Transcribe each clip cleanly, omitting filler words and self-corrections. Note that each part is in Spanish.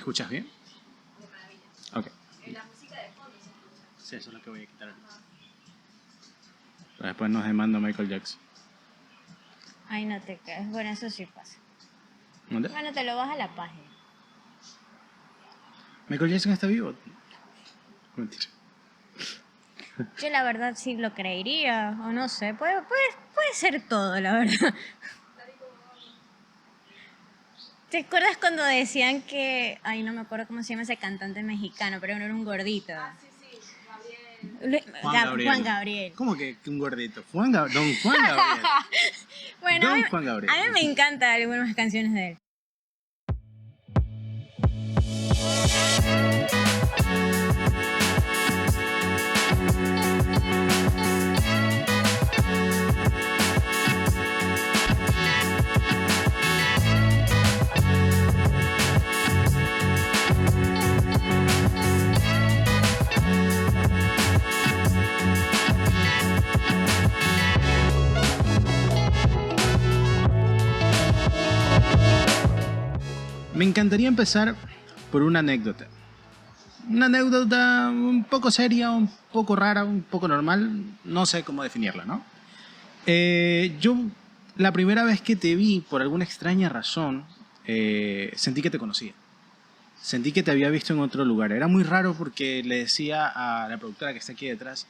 escuchas bien? De maravilla. Ok. La música de fondo se escucha. Sí, eso es lo que voy a quitar ahorita. Pero después nos demanda Michael Jackson. Ay, no te creas. Bueno, eso sí pasa. ¿Dónde? Bueno, te lo vas a la página. ¿Michael Jackson está vivo? Mentira. Yo la verdad sí lo creería, o no sé, puede ser todo, la verdad. ¿Te acuerdas cuando decían que, ay, no me acuerdo cómo se llama ese cantante mexicano, pero no era un gordito? Sí, Gabriel. Juan Gabriel. ¿Cómo que un gordito? Don Juan Gabriel. Bueno, Don Juan Gabriel. a mí me encantan algunas canciones de él. Me encantaría empezar por una anécdota. Una anécdota un poco seria, un poco rara, un poco normal. No sé cómo definirla, ¿no? Yo, la primera vez que te vi, por alguna extraña razón, sentí que te conocía. Sentí que te había visto en otro lugar. Era muy raro porque le decía a la productora que está aquí detrás,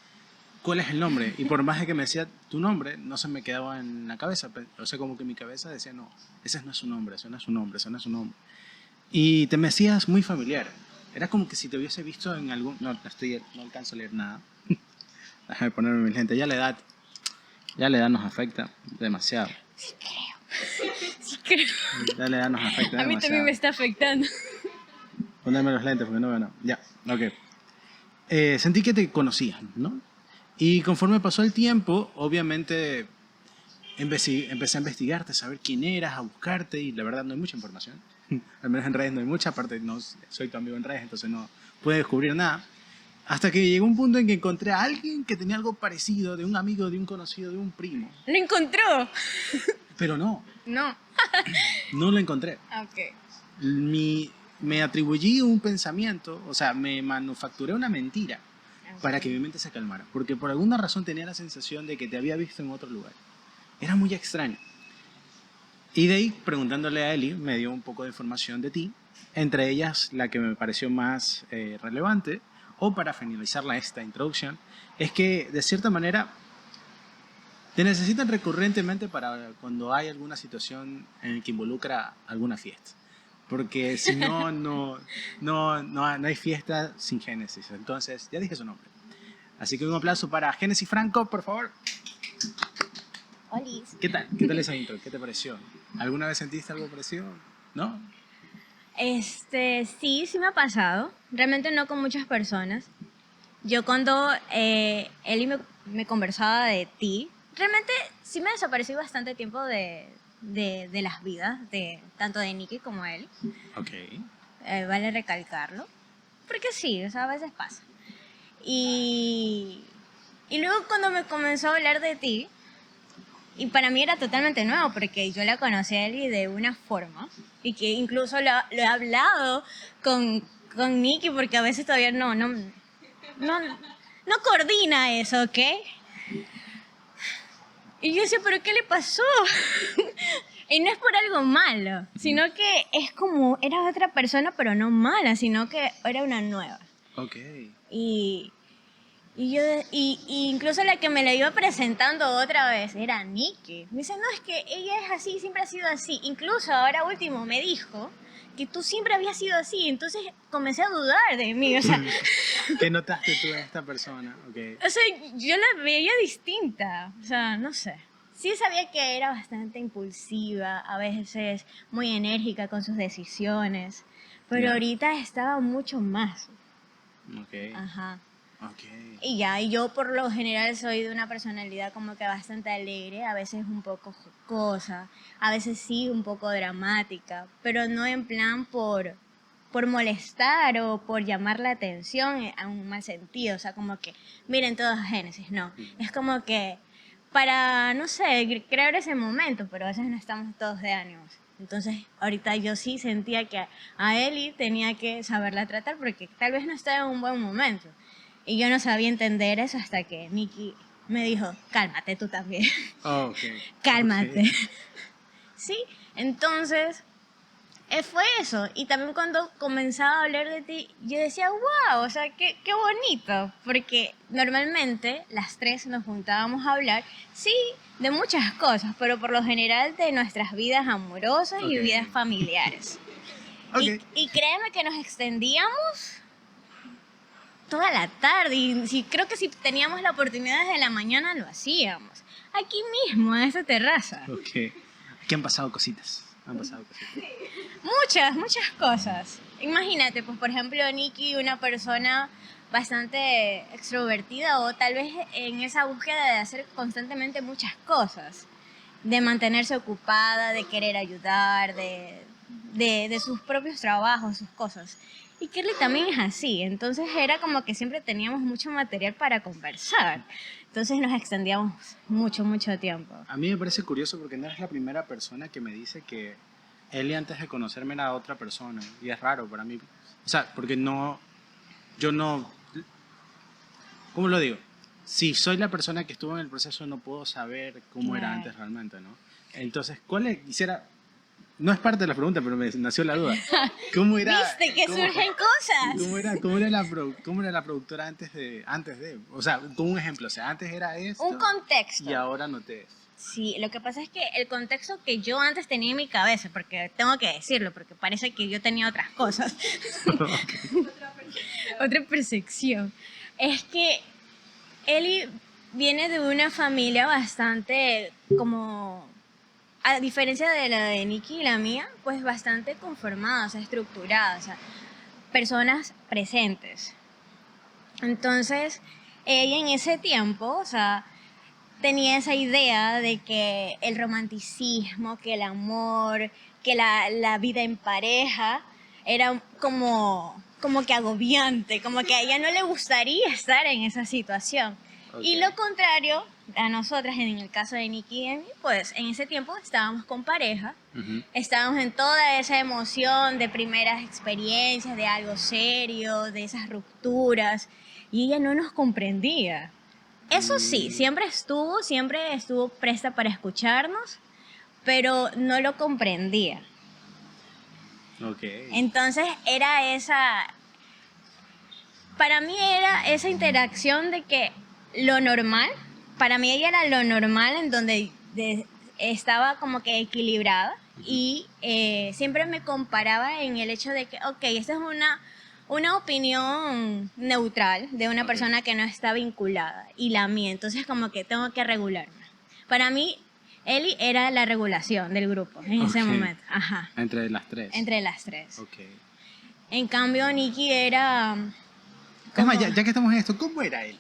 ¿cuál es el nombre? Y por más de que me decía tu nombre, no se me quedaba en la cabeza. O sea, como que mi cabeza decía, no, ese no es su nombre, ese no es su nombre, ese no es su nombre. Y te me hacías muy familiar. Era como que si te hubiese visto en algún... No alcanzo a leer nada. Déjame ponerme mi lente. Ya la edad nos afecta demasiado. Sí creo. Ya la edad nos afecta demasiado. A mí también me está afectando. Ponerme los lentes porque no veo nada. Ya, ok. Sentí que te conocía, ¿no? Y conforme pasó el tiempo, obviamente empecé a investigarte, a saber quién eras, a buscarte, y la verdad no hay mucha información. Al menos en redes no hay mucha, aparte no soy tu amigo en redes, entonces no pude descubrir nada. Hasta que llegó un punto en que encontré a alguien que tenía algo parecido, de un amigo, de un conocido, de un primo. ¿Lo encontró? Pero no, No. no lo encontré. Ok. Me atribuí un pensamiento, o sea, me manufacturé una mentira para que mi mente se calmara. Porque por alguna razón tenía la sensación de que te había visto en otro lugar. Era muy extraño. Y de ahí, preguntándole a Eli, me dio un poco de información de ti, entre ellas la que me pareció más relevante, o para finalizar esta introducción, es que de cierta manera te necesitan recurrentemente para cuando hay alguna situación en la que involucra alguna fiesta. Porque si no, no hay fiesta sin Génesis. Entonces, ya dije su nombre. Así que un aplauso para Génesis Franco, por favor. Olis. ¿Qué tal? ¿Qué tal esa intro? ¿Qué te pareció? ¿Alguna vez sentiste algo parecido? ¿No? Sí me ha pasado. Realmente no con muchas personas. Yo cuando Eli me conversaba de ti, realmente sí me desaparecí bastante tiempo de las vidas, tanto de Nicky como él. Ok. Vale recalcarlo. Porque sí, o sea, a veces pasa. Y luego cuando me comenzó a hablar de ti, y para mí era totalmente nuevo, porque yo la conocí a Eli de una forma, y que incluso lo he hablado con Nicky, porque a veces todavía no coordina eso, ¿ok? Y yo decía, ¿pero qué le pasó? Y no es por algo malo, sino que es como, era otra persona, pero no mala, sino que era una nueva. Ok. Y incluso la que me la iba presentando otra vez era Nikki. Me dice, no, es que ella es así, siempre ha sido así. Incluso ahora último me dijo que tú siempre habías sido así. Entonces comencé a dudar de mí, o sea... ¿Qué notaste tú en esta persona? Okay. O sea, yo la veía distinta, o sea, no sé. Sí sabía que era bastante impulsiva, a veces muy enérgica con sus decisiones, pero ahorita estaba mucho más. Ok. Ajá. Okay. Y yo por lo general soy de una personalidad como que bastante alegre, a veces un poco jocosa, a veces sí un poco dramática, pero no en plan por molestar o por llamar la atención a un mal sentido, o sea, como que miren todos a Génesis, no, es como que para, no sé, crear ese momento, pero a veces no estamos todos de ánimos. Entonces, ahorita yo sí sentía que a Eli tenía que saberla tratar porque tal vez no estaba en un buen momento. Y yo no sabía entender eso hasta que Nikki me dijo, cálmate tú también, Oh, ok. cálmate. Ok. Sí, entonces fue eso. Y también cuando comenzaba a hablar de ti, yo decía, wow, o sea, qué bonito. Porque normalmente las tres nos juntábamos a hablar, sí, de muchas cosas, pero por lo general de nuestras vidas amorosas y Ok. vidas familiares. Ok. Y créeme que nos extendíamos toda la tarde. Y creo que si teníamos la oportunidad desde la mañana lo hacíamos. Aquí mismo, en esta terraza. Ok. Aquí han pasado cositas. Han pasado cositas. Muchas cosas. Imagínate, pues por ejemplo, Nikki, una persona bastante extrovertida o tal vez en esa búsqueda de hacer constantemente muchas cosas, de mantenerse ocupada, de querer ayudar, de sus propios trabajos, sus cosas. Y Kirly también es así, entonces era como que siempre teníamos mucho material para conversar. Entonces nos extendíamos mucho tiempo. A mí me parece curioso porque no eres la primera persona que me dice que Eli antes de conocerme era otra persona. Y es raro para mí. O sea, porque no... Yo no... ¿Cómo lo digo? Si soy la persona que estuvo en el proceso, no puedo saber cómo era Claro. antes realmente, ¿no? Entonces, ¿cuál es? Quisiera... No es parte de la pregunta, pero me nació la duda. ¿Cómo era? ¿Viste que cómo- surgen cosas? cómo era la productora antes de... O sea, con un ejemplo. O sea, antes era esto Un contexto. y ahora noté esto. Sí, lo que pasa es que el contexto que yo antes tenía en mi cabeza, porque tengo que decirlo, porque parece que yo tenía otras cosas, otra percepción, es que Eli viene de una familia bastante como, a diferencia de la de Nikki y la mía, pues bastante conformada, o sea, estructurada, o sea, personas presentes. Entonces, ella en ese tiempo, o sea, tenía esa idea de que el romanticismo, que el amor, que la vida en pareja era como que agobiante, como que a ella no le gustaría estar en esa situación. Ok. Y lo contrario, a nosotras, en el caso de Nikki y de mí, pues en ese tiempo estábamos con pareja, Ujú. estábamos en toda esa emoción de primeras experiencias, de algo serio, de esas rupturas, y ella no nos comprendía. Eso sí, siempre estuvo presta para escucharnos, pero no lo comprendía. Ok. Entonces para mí era esa interacción de que lo normal, para mí ella era lo normal en donde estaba como que equilibrada y siempre me comparaba en el hecho de que, ok, esta es una opinión neutral de una Ok. persona que no está vinculada y la mía, entonces como que tengo que regularme. Para mí, Eli era la regulación del grupo en ese Ok. momento, ajá, Entre las tres. entre las tres. Ok. En cambio, Nikki era... Es más, como- ya que estamos en esto, ¿cómo era él?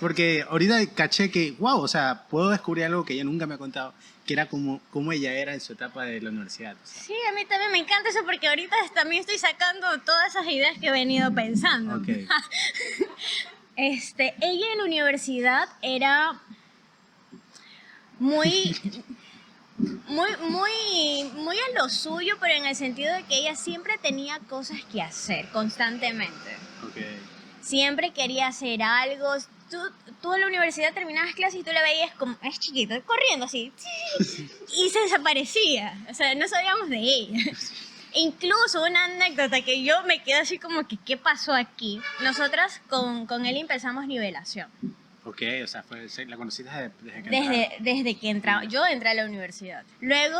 Porque ahorita caché que, wow, o sea, puedo descubrir algo que ella nunca me ha contado, que era como ella era en su etapa de la universidad. O sea. Sí, a mí también me encanta eso porque ahorita también estoy sacando todas esas ideas que he venido pensando. Ok. Ella en la universidad era muy, muy a lo suyo, pero en el sentido de que ella siempre tenía cosas que hacer constantemente. Ok. Siempre quería hacer algo. Tú en la universidad terminabas clases y tú la veías como, es chiquito, corriendo así. Y se desaparecía. O sea, no sabíamos de ella. Incluso una anécdota que yo me quedé así como que, ¿qué pasó aquí? Nosotras con él empezamos nivelación. Ok, o sea, la conociste desde que entraron. Desde que entraba, yo entré a la universidad. Luego,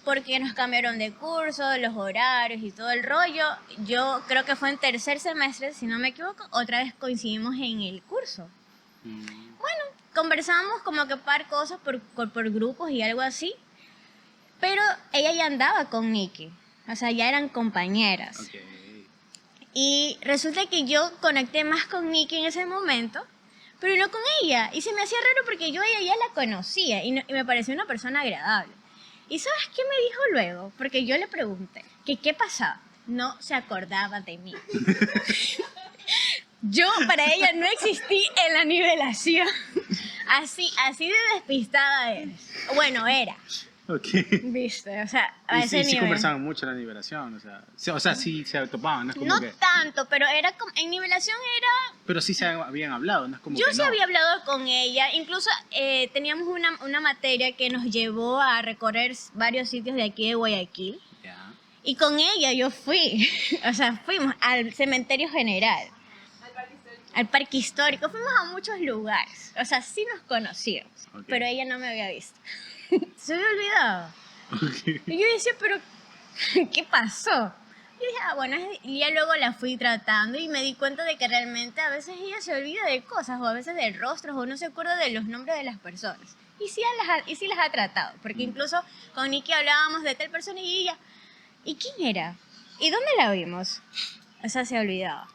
porque nos cambiaron de curso, los horarios y todo el rollo, yo creo que fue en tercer semestre, si no me equivoco, otra vez coincidimos en el curso. Mm, Conversamos como que par cosas por grupos y algo así, pero ella ya andaba con Nikki, o sea, ya eran compañeras. ok. Y resulta que yo conecté más con Nikki en ese momento, pero no con ella. Y se me hacía raro porque yo a ella ya la conocía y me pareció una persona agradable. ¿Y sabes qué me dijo luego? Porque yo le pregunté que qué pasaba. No se acordaba de mí. Yo para ella no existí en la nivelación. Así de despistada eres. Bueno, era. Ok. ¿Viste? O sea, a Y ese sí, sí nivel. conversaban mucho en la nivelación, o sea, sí se topaban, no es como No que... tanto, pero era como, en nivelación era. Pero sí se habían hablado, no es como Yo que sí no. había hablado con ella, incluso teníamos una materia que nos llevó a recorrer varios sitios de aquí de Guayaquil. Ya. Y con ella yo fui, o sea, fuimos al cementerio general, al parque histórico, fuimos a muchos lugares, o sea, sí nos conocíamos, Ok. pero ella no me había visto. Se había olvidado. Ok. Y yo decía, pero, ¿qué pasó? Y dije, bueno, y ya luego la fui tratando y me di cuenta de que realmente a veces ella se olvida de cosas, o a veces de rostros, o no se acuerda de los nombres de las personas. Y sí las ha tratado, porque incluso con Nikki hablábamos de tal persona y ella, ¿y quién era? ¿Y dónde la vimos? O sea, se olvidaba.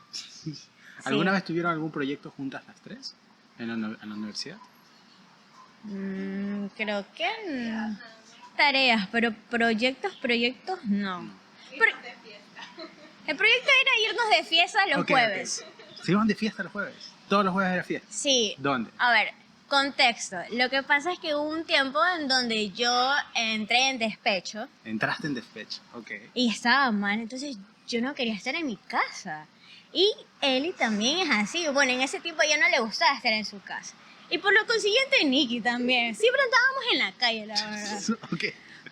¿Alguna Sí. vez tuvieron algún proyecto juntas las tres en la universidad? Creo que tareas, pero proyectos no. Pero el proyecto era irnos de fiesta los Ok, jueves. ok. ¿Se iban de fiesta los jueves? Todos los jueves era fiesta. Sí. ¿Dónde? A ver, contexto. Lo que pasa es que hubo un tiempo en donde yo entré en despecho Entraste en despecho, ok. y estaba mal, entonces yo no quería estar en mi casa. Y Eli también es así. Bueno, en ese tiempo ya no le gustaba estar en su casa. Y por lo consiguiente, Nikki también. Siempre andábamos en la calle, la verdad. Ok,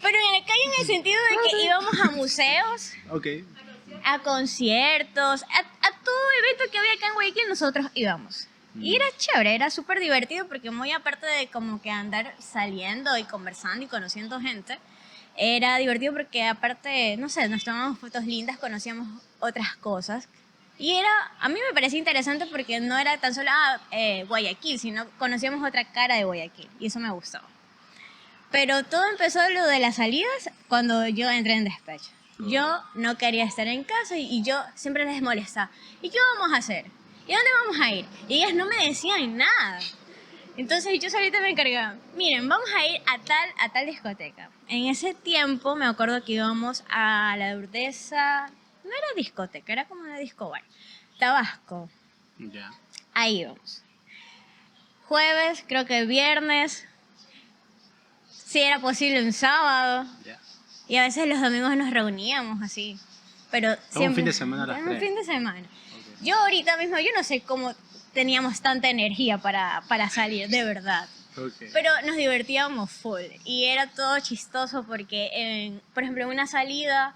Pero en la calle en el sentido de que íbamos a museos, ok. a conciertos, a todo evento que había acá en Guayaquil, nosotros íbamos. Y era chévere, era súper divertido porque muy aparte de como que andar saliendo y conversando y conociendo gente, era divertido porque aparte, no sé, nos tomábamos fotos lindas, conocíamos otras cosas. Y era, a mí me parecía interesante porque no era tan solo Guayaquil, sino conocíamos otra cara de Guayaquil y eso me gustó. Pero todo empezó lo de las salidas cuando yo entré en despecho. Yo no quería estar en casa y yo siempre les molestaba. ¿Y qué vamos a hacer? ¿Y dónde vamos a ir? Y ellas no me decían nada. Entonces yo solita me encargaba, miren, vamos a ir a tal discoteca. En ese tiempo me acuerdo que íbamos a la Urdesa, no era discoteca, era como una disco bar. Tabasco, Ya. ahí íbamos. Jueves, creo que viernes, si era posible un sábado. Ya. Y a veces los domingos nos reuníamos así. Pero siempre. fin de semana las Un tres. fin de semana. Ok. Yo ahorita mismo, yo no sé cómo teníamos tanta energía para salir, de verdad. Ok. Pero nos divertíamos full. Y era todo chistoso porque, por ejemplo, en una salida,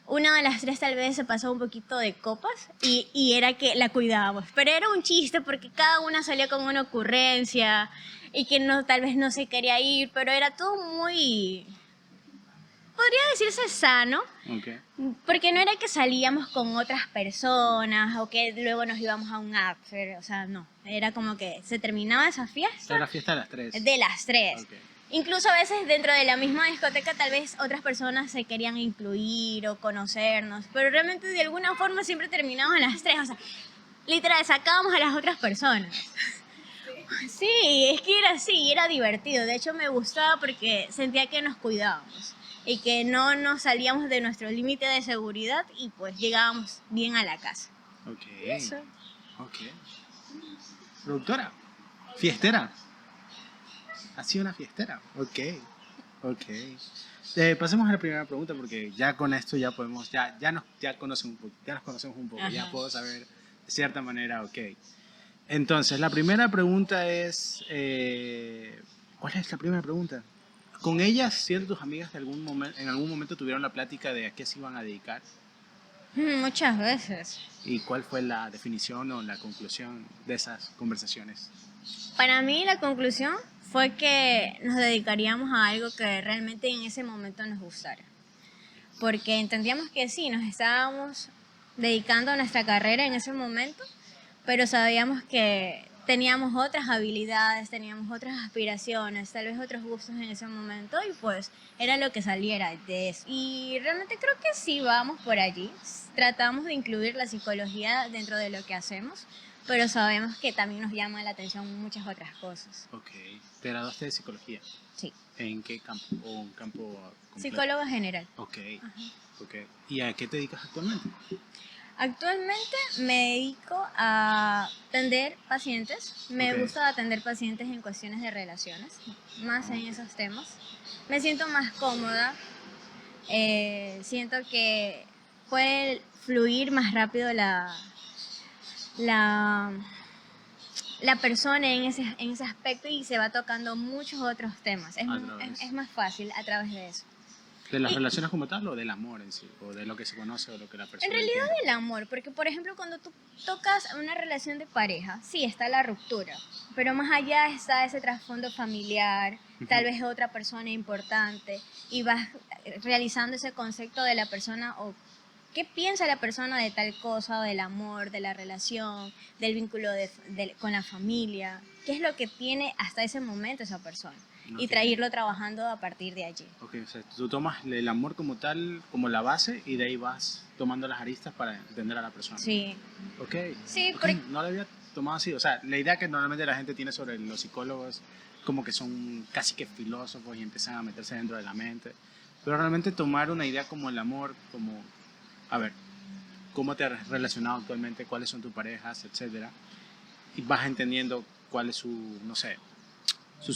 una de las tres tal vez se pasó un poquito de copas y era que la cuidábamos. Pero era un chiste porque cada una salía con una ocurrencia y que no, tal vez no se quería ir, pero era todo muy, podría decirse sano, Ok. porque no era que salíamos con otras personas o que luego nos íbamos a un after, o sea, no. Era como que se terminaba esa fiesta Era la fiesta de las tres. de las tres. Ok. Incluso a veces dentro de la misma discoteca tal vez otras personas se querían incluir o conocernos, pero realmente de alguna forma siempre terminábamos a las tres, o sea, literal sacábamos a las otras personas. Sí, es que era así, y era divertido. De hecho, me gustaba porque sentía que nos cuidábamos y que no nos salíamos de nuestro límite de seguridad y pues llegábamos bien a la casa. Ok. Eso. Ok. Productora. Fiestera. Ha sido una fiestera. Ok. Ok. Pasemos a la primera pregunta porque ya con esto ya podemos, ya conocen un poco, ya nos conocemos un poco, ya Ajá. puedo saber de cierta manera, ok. Entonces, la primera pregunta es, ¿cuál es la primera pregunta? ¿Con ellas, siendo tus amigas, en algún momento tuvieron la plática de a qué se iban a dedicar? Muchas veces. ¿Y cuál fue la definición o la conclusión de esas conversaciones? Para mí la conclusión fue que nos dedicaríamos a algo que realmente en ese momento nos gustara. Porque entendíamos que sí, nos estábamos dedicando a nuestra carrera en ese momento, pero sabíamos que teníamos otras habilidades, teníamos otras aspiraciones, tal vez otros gustos en ese momento y pues era lo que saliera de eso. Y realmente creo que sí vamos por allí. Tratamos de incluir la psicología dentro de lo que hacemos, pero sabemos que también nos llama la atención muchas otras cosas. Ok. ¿Te graduaste de psicología? Sí. ¿En qué campo? ¿O un campo completo? Psicólogo general. Ok. Ok. ¿Y a qué te dedicas actualmente? Actualmente me dedico a atender pacientes. Me Ok. gusta atender pacientes en cuestiones de relaciones, más en Ok. esos temas. Me siento más cómoda. Siento que puede fluir más rápido la, la persona en ese aspecto y se va tocando muchos otros temas. A través. Es más fácil a través de eso. ¿De las Y relaciones como tal o del amor en sí? ¿O de lo que se conoce o lo que la en persona realidad entiende? el amor, porque por ejemplo cuando tú tocas una relación de pareja, sí está la ruptura, pero más allá está ese trasfondo familiar, tal vez otra persona importante, y vas realizando ese concepto de la persona o qué piensa la persona de tal cosa, del amor, de la relación, del vínculo con la familia, qué es lo que tiene hasta ese momento esa persona, y Ok. irlo trabajando a partir de allí. Ok, o sea, tú tomas el amor como tal, como la base, y de ahí vas tomando las aristas para entender a la persona. Sí, Ok, sí, ok, porque no lo había tomado así. O sea, la idea que normalmente la gente tiene sobre los psicólogos, como que son casi que filósofos y empiezan a meterse dentro de la mente. Pero realmente tomar una idea como el amor, como, a ver, cómo te has relacionado actualmente, cuáles son tus parejas, etcétera, y vas entendiendo cuál es su, no sé, su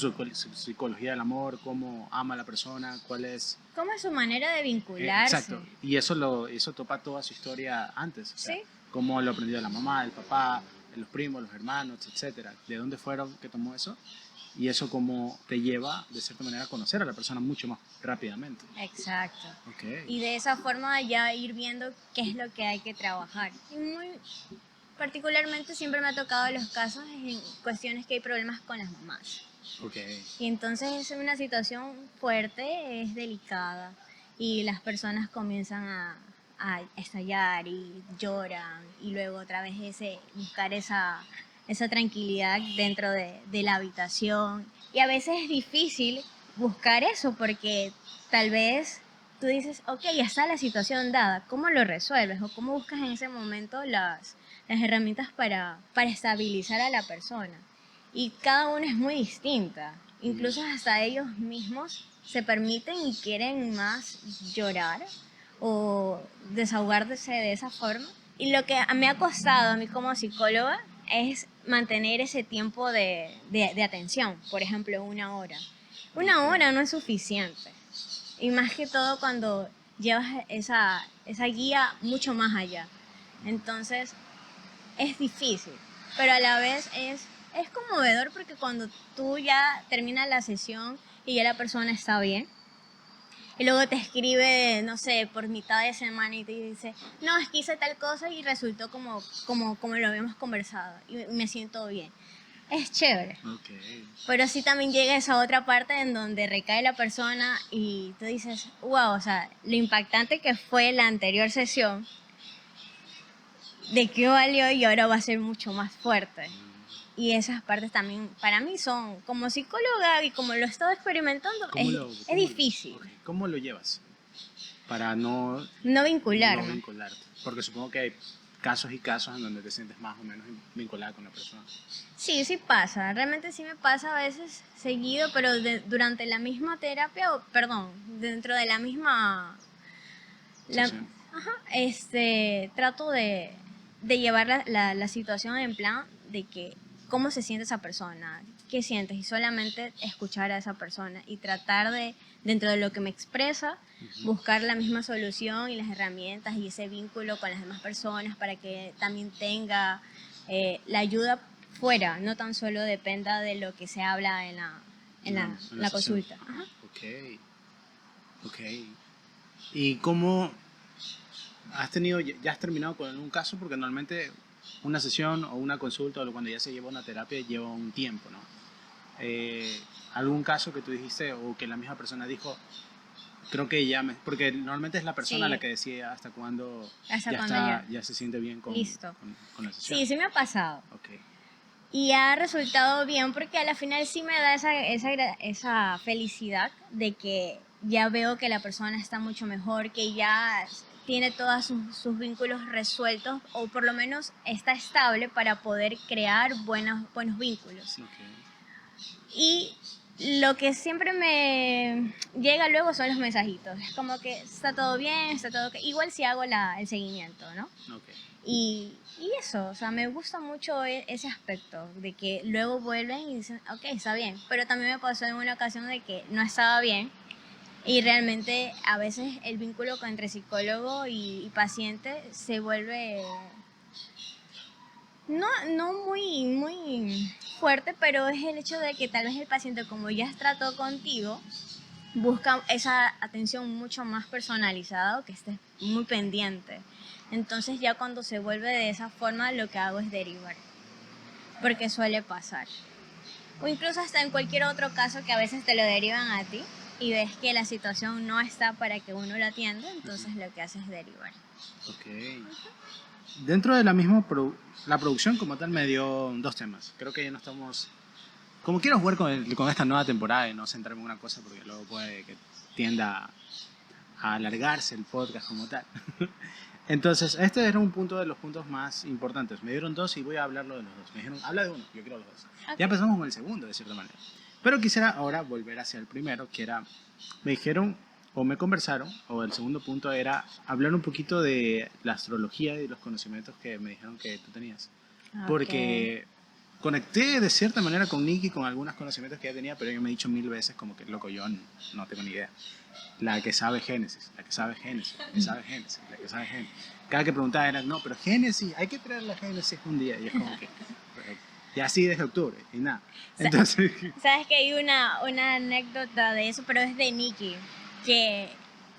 psicología del amor, cómo ama a la persona, cuál es. ¿cómo es su manera de vincularse? Exacto, y eso topa toda su historia antes, o sea, Sí, cómo lo aprendió de la mamá, el papá, de los primos, los hermanos, etcétera, de dónde fueron que tomó eso, y eso cómo te lleva, de cierta manera, a conocer a la persona mucho más rápidamente. exacto. Ok, Y de esa forma ya ir viendo qué es lo que hay que trabajar. Y muy particularmente siempre me ha tocado los casos en cuestiones que hay problemas con las mamás. ok, Y entonces es una situación fuerte, es delicada y las personas comienzan a estallar y lloran y luego otra vez buscar esa tranquilidad dentro de la habitación. Y a veces es difícil buscar eso porque tal vez tú dices, ok, ya está la situación dada, ¿cómo lo resuelves? O cómo buscas en ese momento las herramientas para estabilizar a la persona. Y cada una es muy distinta. Incluso hasta ellos mismos se permiten y quieren más llorar o desahogarse de esa forma. Y lo que me ha costado a mí como psicóloga es mantener ese tiempo de atención, por ejemplo, 1 hora. Una ok. hora no es suficiente. Y más que todo cuando llevas esa guía mucho más allá. Entonces, es difícil, pero a la vez es conmovedor porque cuando tú ya terminas la sesión y ya la persona está bien, y luego te escribe, no sé, por mitad de semana y te dice, no, es que hice tal cosa y resultó como lo habíamos conversado y me siento bien. Es chévere. Ok. Pero sí también llega esa otra parte en donde recae la persona y tú dices, wow, o sea, lo impactante que fue la anterior sesión, de qué valió y ahora va a ser mucho más fuerte. Y esas partes también para mí son, como psicóloga y como lo he estado experimentando, es difícil ¿Cómo lo llevas? Para no no no vincularme. vincularte. Porque supongo que hay casos y casos en donde te sientes más o menos vinculada con la persona. Sí, sí pasa, realmente sí me pasa a veces seguido, pero durante la misma terapia, o perdón, dentro de la misma Sí, la, sí. trato de llevar la situación en plan de que cómo se siente esa persona, qué sientes y solamente escuchar a esa persona y tratar de, dentro de lo que me expresa, buscar la misma solución y las herramientas y ese vínculo con las demás personas para que también tenga la ayuda fuera, no tan solo dependa de lo que se habla En la la sesión. consulta. Ajá. Ok, ok. ¿Y cómo has tenido, ya has terminado con un caso? Porque normalmente una sesión o una consulta o cuando ya se lleva una terapia lleva un tiempo, ¿no? ¿Algún caso que tú dijiste o que la misma persona dijo, creo que ya me... Porque normalmente es la persona la Sí, que decide hasta cuándo hasta ya cuando ya. está, ya se siente bien Listo. con la sesión? Sí, sí me ha pasado. Ok, Y ha resultado bien porque a la final sí me da esa felicidad de que ya veo que la persona está mucho mejor, que ya tiene todos sus vínculos resueltos o por lo menos está estable para poder crear buenos vínculos. ok. Y lo que siempre me llega luego son los mensajitos. Es como que está todo bien, está todo ok. Igual si hago el seguimiento, ¿no? Ok. Y eso, o sea, me gusta mucho ese aspecto, de que luego vuelven y dicen, ok, está bien. Pero también me pasó en una ocasión de que no estaba bien y realmente a veces el vínculo entre psicólogo y paciente se vuelve no muy fuerte, pero es el hecho de que tal vez el paciente, como ya trató contigo, busca esa atención mucho más personalizada o que estés muy pendiente. Entonces ya cuando se vuelve de esa forma, lo que hago es derivar, porque suele pasar. O incluso hasta en cualquier otro caso que a veces te lo derivan a ti y ves que la situación no está para que uno lo atienda, entonces lo que haces es derivar. Ok. Dentro de la misma la producción como tal me dio dos temas. Creo que ya no estamos... Como quiero jugar con esta nueva temporada y no centrarme en una cosa porque luego puede que tienda a alargarse el podcast como tal. Entonces, este era un punto de los puntos más importantes. Me dieron dos y voy a hablarlo de los dos. Me dijeron, habla de uno, yo quiero los dos. Okay. Ya empezamos con el segundo, de cierta manera. Pero quisiera ahora volver hacia el primero, que era, me dijeron, o me conversaron, o el segundo punto era hablar un poquito de la astrología y los conocimientos que me dijeron que tú tenías. Okay. Porque conecté de cierta manera con Nikki con algunos conocimientos que ella tenía, pero ella me ha dicho 1000 veces como que, loco, yo no tengo ni idea. La que sabe Génesis, la que sabe Génesis, la que sabe Génesis, la que sabe Génesis. Cada que preguntaba era, no, pero Génesis, hay que traer la Génesis un día. Y es como que, y así desde octubre, y nada. Entonces... Sabes que hay una anécdota de eso, pero es de Nikki, que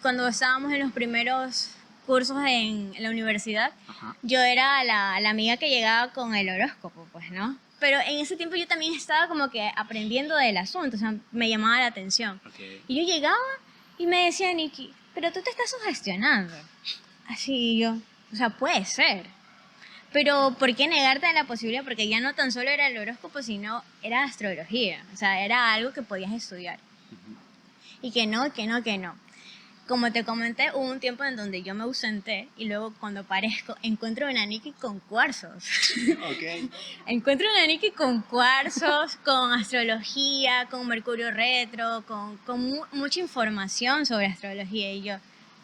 cuando estábamos en los primeros cursos en la universidad, Ajá. yo era la amiga que llegaba con el horóscopo, pues, ¿no? Pero en ese tiempo yo también estaba como que aprendiendo del asunto, o sea, me llamaba la atención. Okay. Y yo llegaba y me decía Nikki, pero tú te estás sugestionando. Así yo, o sea, puede ser. Pero ¿por qué negarte a la posibilidad? Porque ya no tan solo era el horóscopo, sino era astrología. O sea, era algo que podías estudiar. Y que no. Como te comenté, hubo un tiempo en donde yo me ausenté y luego cuando aparezco encuentro una Nikki con cuarzos. Okay. Encuentro una Nikki con cuarzos, con astrología, con Mercurio retro, con mucha información sobre astrología. Y yo,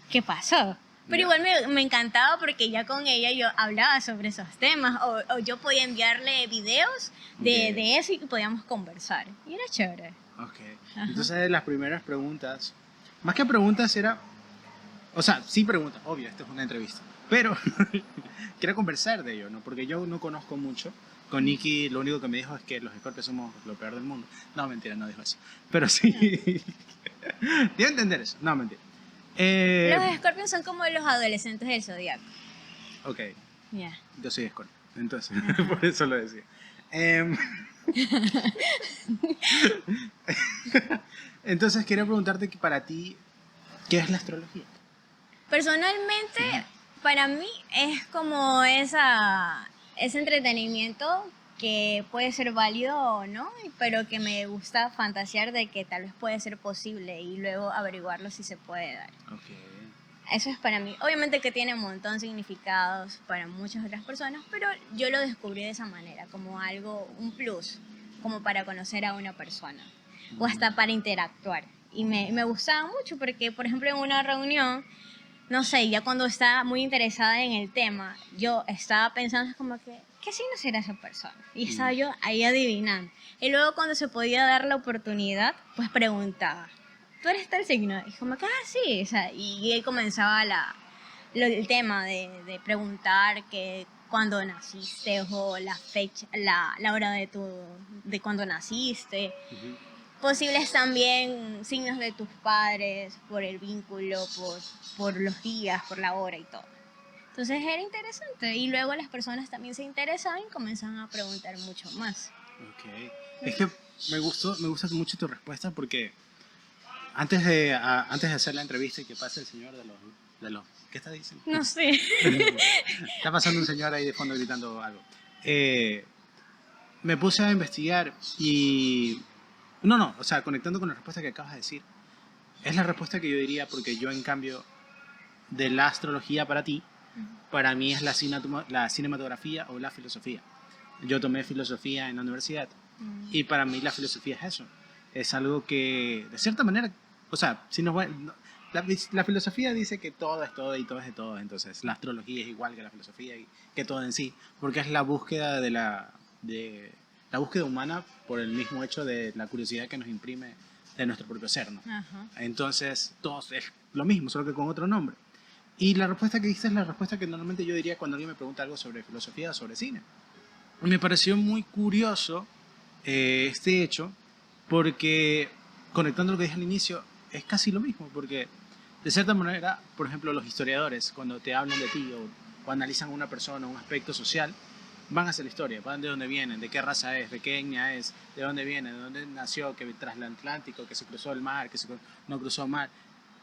¿qué pasó? Pero igual me encantaba porque ya con ella yo hablaba sobre esos temas o yo podía enviarle videos de eso y podíamos conversar. Y era chévere. Ok. Ajá. Entonces las primeras preguntas, más que preguntas era, o sea, sí preguntas, obvio, esto es una entrevista, pero quiero conversar de ello, ¿no? Porque yo no conozco mucho. Con Nikki lo único que me dijo es que los escorpios somos lo peor del mundo. No, mentira, no dijo eso. Pero sí, dio a entender eso. No, mentira. Los escorpios son como los adolescentes del zodiaco. Ok, Ya. yo soy escorpio, entonces, por eso lo decía. Entonces, quería preguntarte que para ti, ¿qué es la astrología? Personalmente, para mí es como ese entretenimiento que puede ser válido o no, pero que me gusta fantasear de que tal vez puede ser posible y luego averiguarlo si se puede dar. Okay. Eso es para mí. Obviamente que tiene un montón de significados para muchas otras personas, pero yo lo descubrí de esa manera, como algo, un plus, como para conocer a una persona o hasta para interactuar. Y me gustaba mucho porque, por ejemplo, en una reunión, no sé, ya cuando estaba muy interesada en el tema, yo estaba pensando es como que, ¿qué signo será esa persona? Y estaba yo ahí adivinando. Y luego cuando se podía dar la oportunidad, pues preguntaba, ¿tú eres tal signo? Y como que, sí, o sea, y ahí comenzaba el tema de preguntar que cuándo naciste o la fecha, la hora de cuándo naciste. Posibles también signos de tus padres, por el vínculo, por los días, por la hora y todo. Entonces era interesante y luego las personas también se interesaban y comenzaban a preguntar mucho más. Okay. Es que me gusta mucho tu respuesta porque antes de hacer la entrevista y que pase el señor de los ¿qué está diciendo? No sé. Está pasando un señor ahí de fondo gritando algo. Me puse a investigar y no, o sea, conectando con la respuesta que acabas de decir, es la respuesta que yo diría porque yo en cambio de la astrología para ti, para mí es la cinematografía o la filosofía. Yo tomé filosofía en la universidad y para mí la filosofía es eso. es algo que, de cierta manera, o sea, si nos va- no- la filosofía dice que todo es todo y todo es de todo, entonces la astrología es igual que la filosofía y que todo en sí, porque es la búsqueda de la búsqueda humana por el mismo hecho de la curiosidad que nos imprime de nuestro propio ser, ¿no? Ajá. Entonces, todo es lo mismo, solo que con otro nombre. Y la respuesta que diste es la respuesta que normalmente yo diría cuando alguien me pregunta algo sobre filosofía o sobre cine. Me pareció muy curioso este hecho, porque conectando lo que dije al inicio, es casi lo mismo, porque de cierta manera, por ejemplo, los historiadores, cuando te hablan de ti o analizan a una persona, un aspecto social, van a hacer la historia, van de dónde vienen, de qué raza es, de qué etnia es, de dónde viene, de dónde nació, que tras el Atlántico, que se cruzó el mar, no cruzó el mar.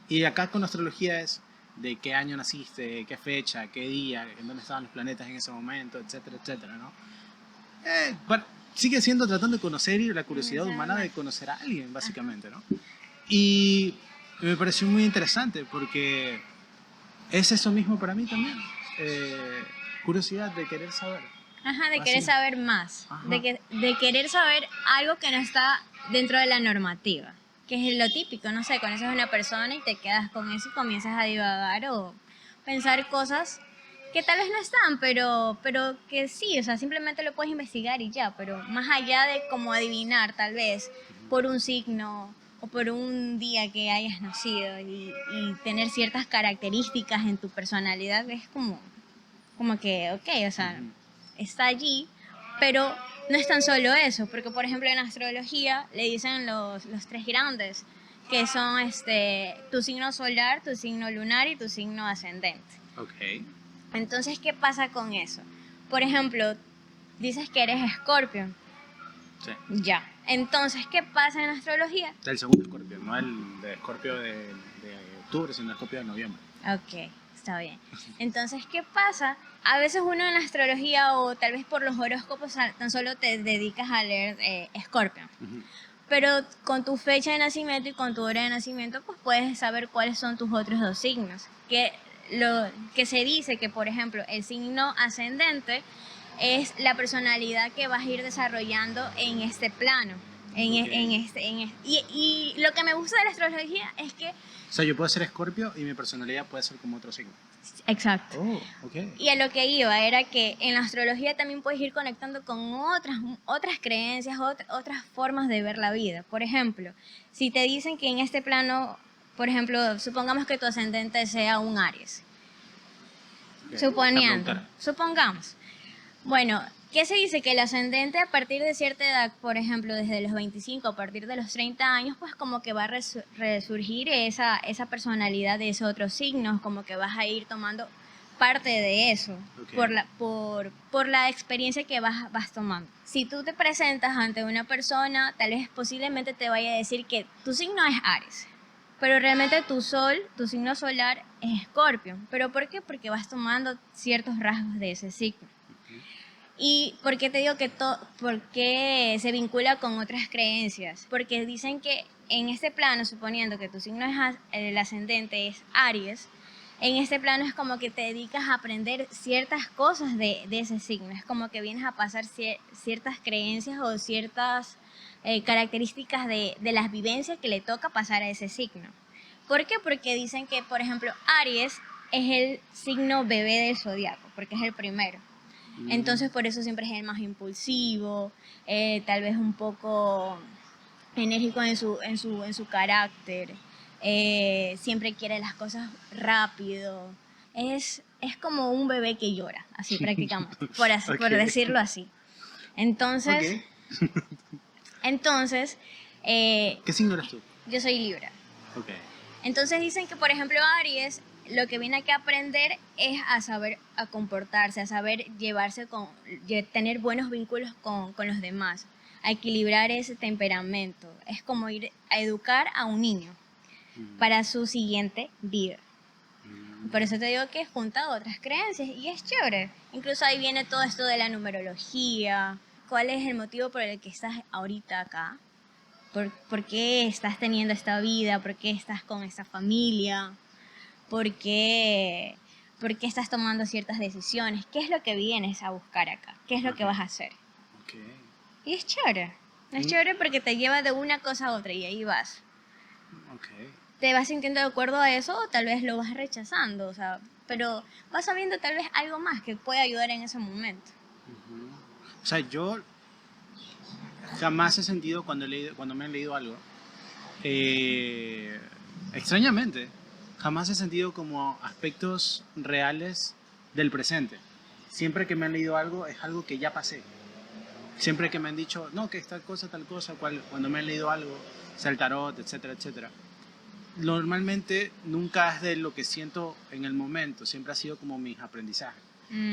Y acá con astrología es de qué año naciste, qué fecha, qué día, en dónde estaban los planetas en ese momento, etcétera, etcétera, ¿no? Bueno, sigue siendo tratando de conocer y la curiosidad humana de conocer a alguien, básicamente, ¿no? Y me pareció muy interesante porque es eso mismo para mí también. Curiosidad de querer saber. Ajá, de Así. querer saber más, Ajá. de querer saber algo que no está dentro de la normativa, que es lo típico, no sé, conoces a una persona y te quedas con eso y comienzas a divagar o pensar cosas que tal vez no están, pero que sí, o sea, simplemente lo puedes investigar y ya, pero más allá de como adivinar tal vez por un signo o por un día que hayas nacido y tener ciertas características en tu personalidad, es como que, ok, o sea, está allí, pero no es tan solo eso, porque por ejemplo en astrología le dicen los tres grandes, que son tu signo solar, tu signo lunar y tu signo ascendente. Ok. Entonces, ¿qué pasa con eso? Por ejemplo, dices que eres Escorpio. Sí. Ya. Entonces, ¿qué pasa en astrología? El segundo Escorpio, no el de Escorpio de octubre, sino el Escorpio de noviembre. Ok, está bien. Entonces, ¿qué pasa? A veces uno en la astrología o tal vez por los horóscopos tan solo te dedicas a leer Escorpio. Pero con tu fecha de nacimiento y con tu hora de nacimiento, pues puedes saber cuáles son tus otros dos signos. Lo que se dice que, por ejemplo, el signo ascendente es la personalidad que vas a ir desarrollando en este plano. Y lo que me gusta de la astrología es que... O sea, yo puedo ser Escorpio y mi personalidad puede ser como otro signo. Exacto. Oh, ok. Y a lo que iba era que en la astrología también puedes ir conectando con otras creencias, otras formas de ver la vida. Por ejemplo, si te dicen que en este plano, por ejemplo, supongamos que tu ascendente sea un Aries. Okay. Supongamos. Bueno, ¿qué se dice? Que el ascendente a partir de cierta edad, por ejemplo, desde los 25 a partir de los 30 años, pues como que va a resurgir esa personalidad de esos otros signos, como que vas a ir tomando parte de eso, Okay. por la experiencia que vas tomando. Si tú te presentas ante una persona, tal vez posiblemente te vaya a decir que tu signo es Aries, pero realmente tu signo solar es Escorpio. ¿Pero por qué? Porque vas tomando ciertos rasgos de ese signo. ¿Y por qué te digo que por qué se vincula con otras creencias? Porque dicen que en este plano, suponiendo que tu signo es el ascendente es Aries, en este plano es como que te dedicas a aprender ciertas cosas de ese signo. Es como que vienes a pasar ciertas creencias o ciertas características de las vivencias que le toca pasar a ese signo. ¿Por qué? Porque dicen que, por ejemplo, Aries es el signo bebé del zodiaco, porque es el primero. Entonces por eso siempre es el más impulsivo, tal vez un poco enérgico en su carácter, siempre quiere las cosas rápido. Es como un bebé que llora, así prácticamente, por decirlo así. Entonces, entonces ¿Qué signo eres tú? yo soy Libra. Ok. Entonces dicen que, por ejemplo, Aries lo que viene aquí a aprender es a saber a comportarse, a saber tener buenos vínculos con los demás, a equilibrar ese temperamento. Es como ir a educar a un niño para su siguiente vida. Por eso te digo que junta otras creencias y es chévere. Incluso ahí viene todo esto de la numerología. ¿Cuál es el motivo por el que estás ahorita acá? ¿Por qué estás teniendo esta vida? ¿Por qué estás con esta familia? ¿Por qué estás tomando ciertas decisiones? ¿Qué es lo que vienes a buscar acá? ¿Qué es lo que vas a hacer? Okay. Y es chévere. Es chévere porque te lleva de una cosa a otra y ahí vas. Ok. Te vas sintiendo de acuerdo a eso o tal vez lo vas rechazando, o sea, pero vas sabiendo tal vez algo más que puede ayudar en ese momento. O sea, yo jamás he sentido cuando me han leído algo, extrañamente, jamás he sentido como aspectos reales del presente. Siempre que me han leído algo es algo que ya pasé. Siempre que me han dicho, no, que es tal cosa, cuando me han leído algo, sea el tarot, etcétera, etcétera. Normalmente nunca es de lo que siento en el momento, siempre ha sido como mis aprendizajes.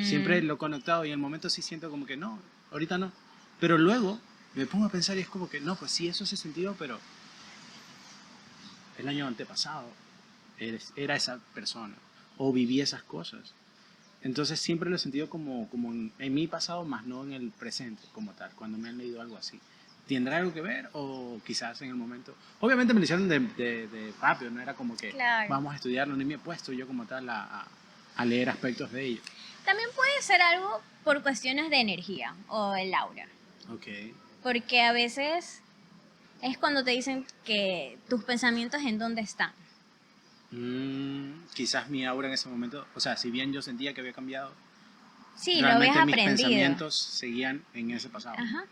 Siempre lo he conectado y en el momento sí siento como que no, ahorita no. Pero luego me pongo a pensar y es como que no, pues sí, eso hace sentido, pero el año antepasado era esa persona o viví esas cosas. Entonces siempre lo he sentido como en mi pasado, más no en el presente como tal, cuando me han leído algo así. ¿Tendrá algo que ver o quizás en el momento? Obviamente me lo hicieron de rápido, no era como que Claro. vamos a estudiarlo, ni me he puesto yo como tal a leer aspectos de ello. También puede ser algo por cuestiones de energía o el aura, Ok. porque a veces es cuando te dicen que tus pensamientos en dónde están. Quizás mi aura en ese momento, o sea, si bien yo sentía que había cambiado, Sí, lo habías realmente mis aprendido. pensamientos seguían en ese pasado. Ajá.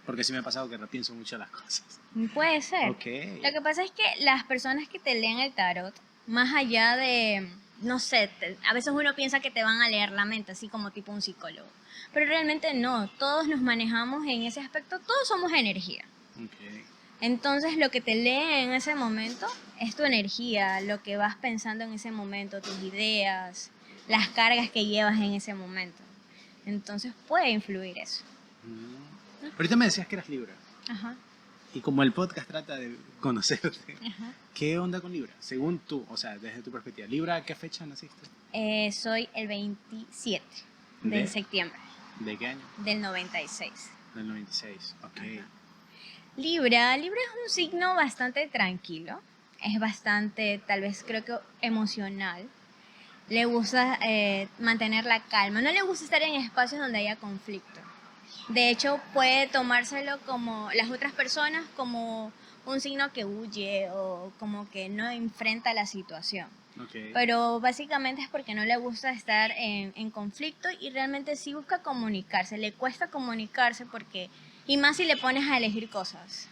Porque sí me ha pasado que repienso mucho las cosas. Puede ser. Ok. Lo que pasa es que las personas que te leen el tarot, más allá de, no sé, a veces uno piensa que te van a leer la mente, así como tipo un psicólogo. Pero realmente no, todos nos manejamos en ese aspecto, todos somos energía. Ok. Entonces lo que te lee en ese momento es tu energía, lo que vas pensando en ese momento, tus ideas, las cargas que llevas en ese momento. Entonces puede influir eso. Ahorita me decías que eras Libra. Ajá, Y como el podcast trata de conocerte, ajá. ¿qué onda con Libra? Según tú, o sea, desde tu perspectiva. ¿Libra a qué fecha naciste? Soy el 27 de ¿De? septiembre ¿De qué año? del 96. Del 96. Ok. Ajá. Libra es un signo bastante tranquilo, es bastante, tal vez creo que emocional. Le gusta mantener la calma, no le gusta estar en espacios donde haya conflicto. De hecho, puede tomárselo como las otras personas como un signo que huye o como que no enfrenta la situación. Ok. Pero básicamente es porque no le gusta estar en conflicto y realmente sí busca comunicarse. Le cuesta comunicarse porque, y más si le pones a elegir cosas.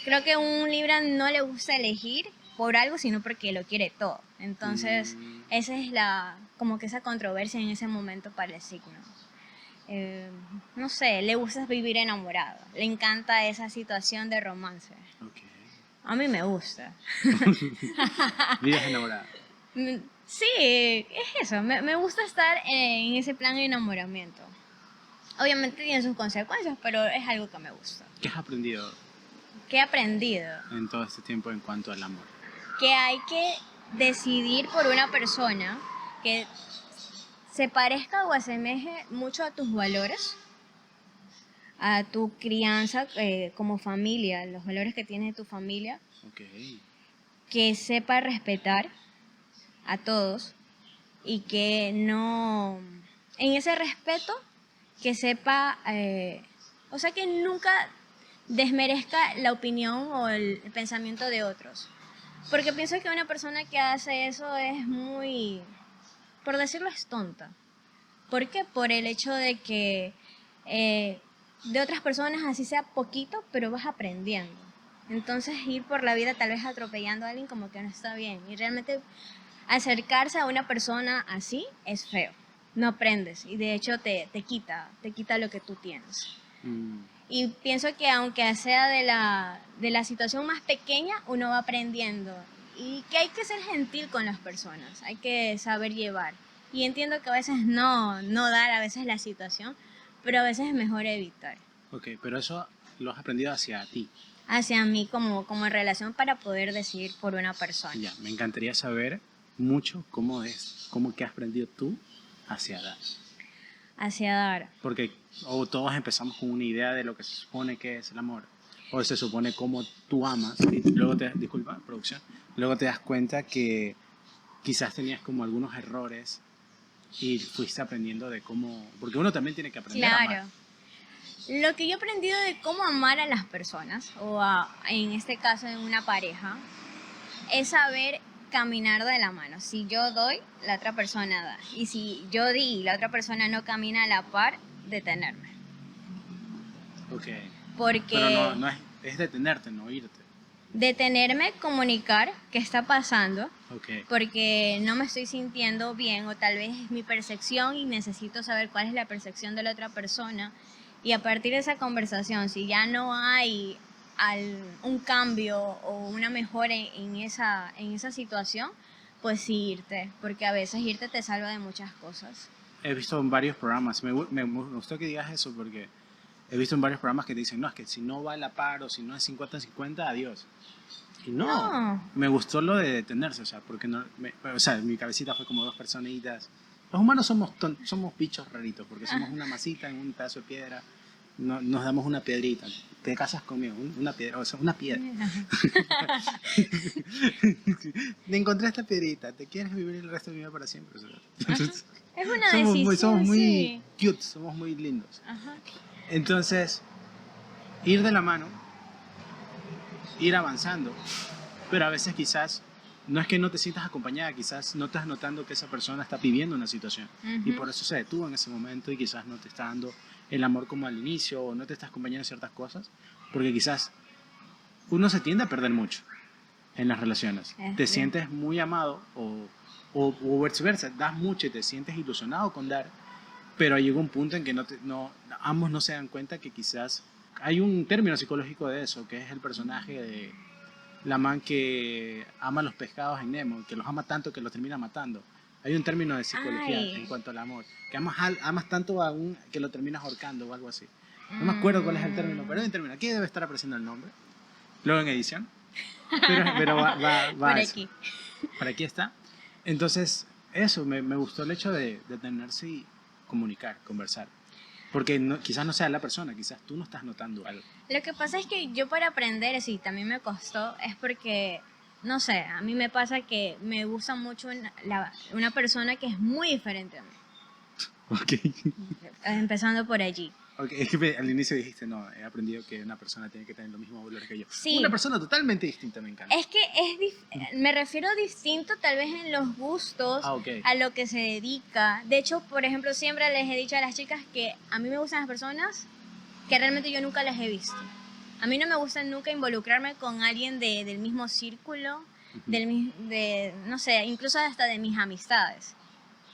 Creo que un Libra no le gusta elegir por algo, sino porque lo quiere todo. Entonces, esa es como que esa controversia en ese momento para el signo. No sé, le gusta vivir enamorado. Le encanta esa situación de romance. Ok. A mí me gusta. Vives enamorada. Sí, es eso. Me gusta estar en ese plan de enamoramiento. Obviamente tiene sus consecuencias, pero es algo que me gusta. ¿Qué has aprendido ¿Qué he aprendido? en todo este tiempo en cuanto al amor? Que hay que decidir por una persona que se parezca o asemeje mucho a tus valores, a tu crianza como familia, los valores que tiene tu familia, Ok. que sepa respetar a todos y que no, en ese respeto, que sepa, o sea, que nunca desmerezca la opinión o el pensamiento de otros. Porque pienso que una persona que hace eso es muy, por decirlo, es tonta. ¿Por qué? Por el hecho de que de otras personas así sea poquito, pero vas aprendiendo. Entonces ir por la vida tal vez atropellando a alguien como que no está bien. Y realmente acercarse a una persona así es feo. No aprendes y de hecho te quita lo que tú tienes. Y pienso que aunque sea de la situación más pequeña, uno va aprendiendo. Y que hay que ser gentil con las personas, hay que saber llevar. Y entiendo que a veces no dar a veces la situación, pero a veces es mejor evitar. Ok, pero eso lo has aprendido hacia ti. Hacia mí como en relación para poder decidir por una persona. Ya, me encantaría saber mucho cómo que has aprendido tú hacia dar. Hacia dar. Porque todos empezamos con una idea de lo que se supone que es el amor. O se supone cómo tú amas. Y luego disculpa, producción. Luego te das cuenta que quizás tenías como algunos errores y fuiste aprendiendo de cómo... Porque uno también tiene que aprender a amar. Claro. Lo que yo he aprendido de cómo amar a las personas, en este caso en una pareja, es saber caminar de la mano. Si yo doy, la otra persona da. Y si yo di y la otra persona no camina a la par, detenerme. Ok. Pero Porque no es, es detenerte, no irte. detenerme, comunicar qué está pasando, Ok. porque no me estoy sintiendo bien o tal vez es mi percepción y necesito saber cuál es la percepción de la otra persona. Y a partir de esa conversación, si ya no hay un cambio o una mejora en esa situación, pues sí irte, porque a veces irte te salva de muchas cosas. He visto en varios programas, me gustó que digas eso porque he visto en varios programas que te dicen, no, es que si no va a la par o si no es 50-50, adiós. Y no, No. me gustó lo de detenerse, o sea, porque no, o sea, mi cabecita fue como dos personitas. Los humanos somos bichos raritos, porque somos una masita en un pedazo de piedra, nos damos una piedrita. Te casas conmigo, una piedra, o sea, una piedra. Te encontré esta piedrita, ¿te quieres vivir el resto de mi vida para siempre? O sea, Es una somos decisión, muy sí. cute, somos muy lindos. Ajá. Entonces, ir de la mano, ir avanzando, pero a veces quizás no es que no te sientas acompañada, quizás no estás notando que esa persona está viviendo una situación y Ujú. por eso se detuvo en ese momento y quizás no te está dando el amor como al inicio o no te está acompañando en ciertas cosas, porque quizás uno se tiende a perder mucho en las relaciones. Es Te bien. sientes muy amado o viceversa, das mucho y te sientes ilusionado con dar, pero llega un punto en que ambos no se dan cuenta que quizás hay un término psicológico de eso, que es el personaje de la man que ama los pescados en Nemo, que los ama tanto que los termina matando. Hay un término de psicología Ay. en cuanto al amor, que amas tanto a un que lo terminas ahorcando o algo así. No me acuerdo cuál es el término, pero hay un término. Aquí debe estar apareciendo el nombre, luego en edición. Pero va Por a eso. aquí. Por aquí está. Entonces, eso, me gustó el hecho de detenerse y comunicar, conversar. Porque quizás no sea la persona, quizás tú no estás notando algo. Lo que pasa es que yo para aprender, sí, también me costó, es porque, no sé, a mí me pasa que me gusta mucho una persona que es muy diferente a mí, Ok. empezando por allí. Okay, es que al inicio dijiste, no, he aprendido que una persona tiene que tener los mismos valores que yo. Sí. Una persona totalmente distinta, me encanta. Es que me refiero a distinto tal vez en los gustos, Ah, ok. a lo que se dedica. De hecho, por ejemplo, siempre les he dicho a las chicas que a mí me gustan las personas que realmente yo nunca las he visto. A mí no me gusta nunca involucrarme con alguien del mismo círculo, no sé, incluso hasta de mis amistades.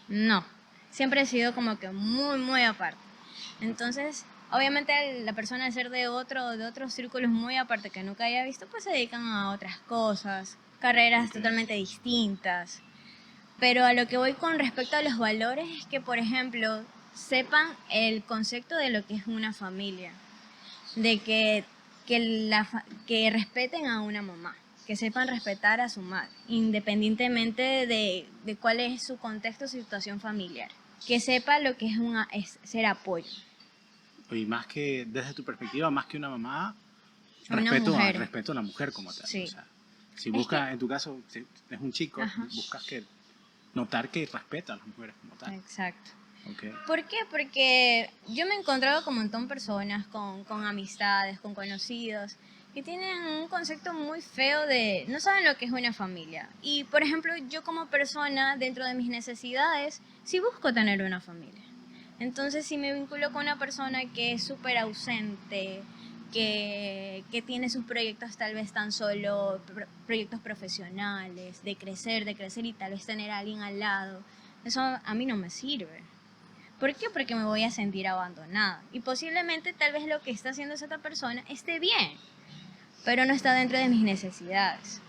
No, siempre he sido como que muy, muy aparte. Entonces, obviamente la persona al ser de otros círculos muy aparte que nunca haya visto, pues se dedican a otras cosas, carreras Ok. totalmente distintas. Pero a lo que voy con respecto a los valores es que, por ejemplo, sepan el concepto de lo que es una familia, de que respeten a una mamá, que sepan respetar a su madre, independientemente de cuál es su contexto o situación familiar, que sepa lo que es ser apoyo. Y más que, desde tu perspectiva, más que una mamá, Una respeto mujer. a la mujer como tal. Sí. O sea, si buscas, en tu caso, si es un chico, Ajá. buscas que notar que respeta a las mujeres como tal. Exacto. Okay. ¿Por qué? Porque yo me he encontrado con un montón de personas, con amistades, con conocidos, que tienen un concepto muy feo de no saben lo que es una familia. Y, por ejemplo, yo como persona, dentro de mis necesidades, sí busco tener una familia. Entonces, si me vinculo con una persona que es súper ausente, que tiene sus proyectos tal vez tan solo, proyectos profesionales, de crecer y tal vez tener a alguien al lado, eso a mí no me sirve. ¿Por qué? Porque me voy a sentir abandonada. Y posiblemente tal vez lo que está haciendo esa otra persona esté bien, pero no está dentro de mis necesidades.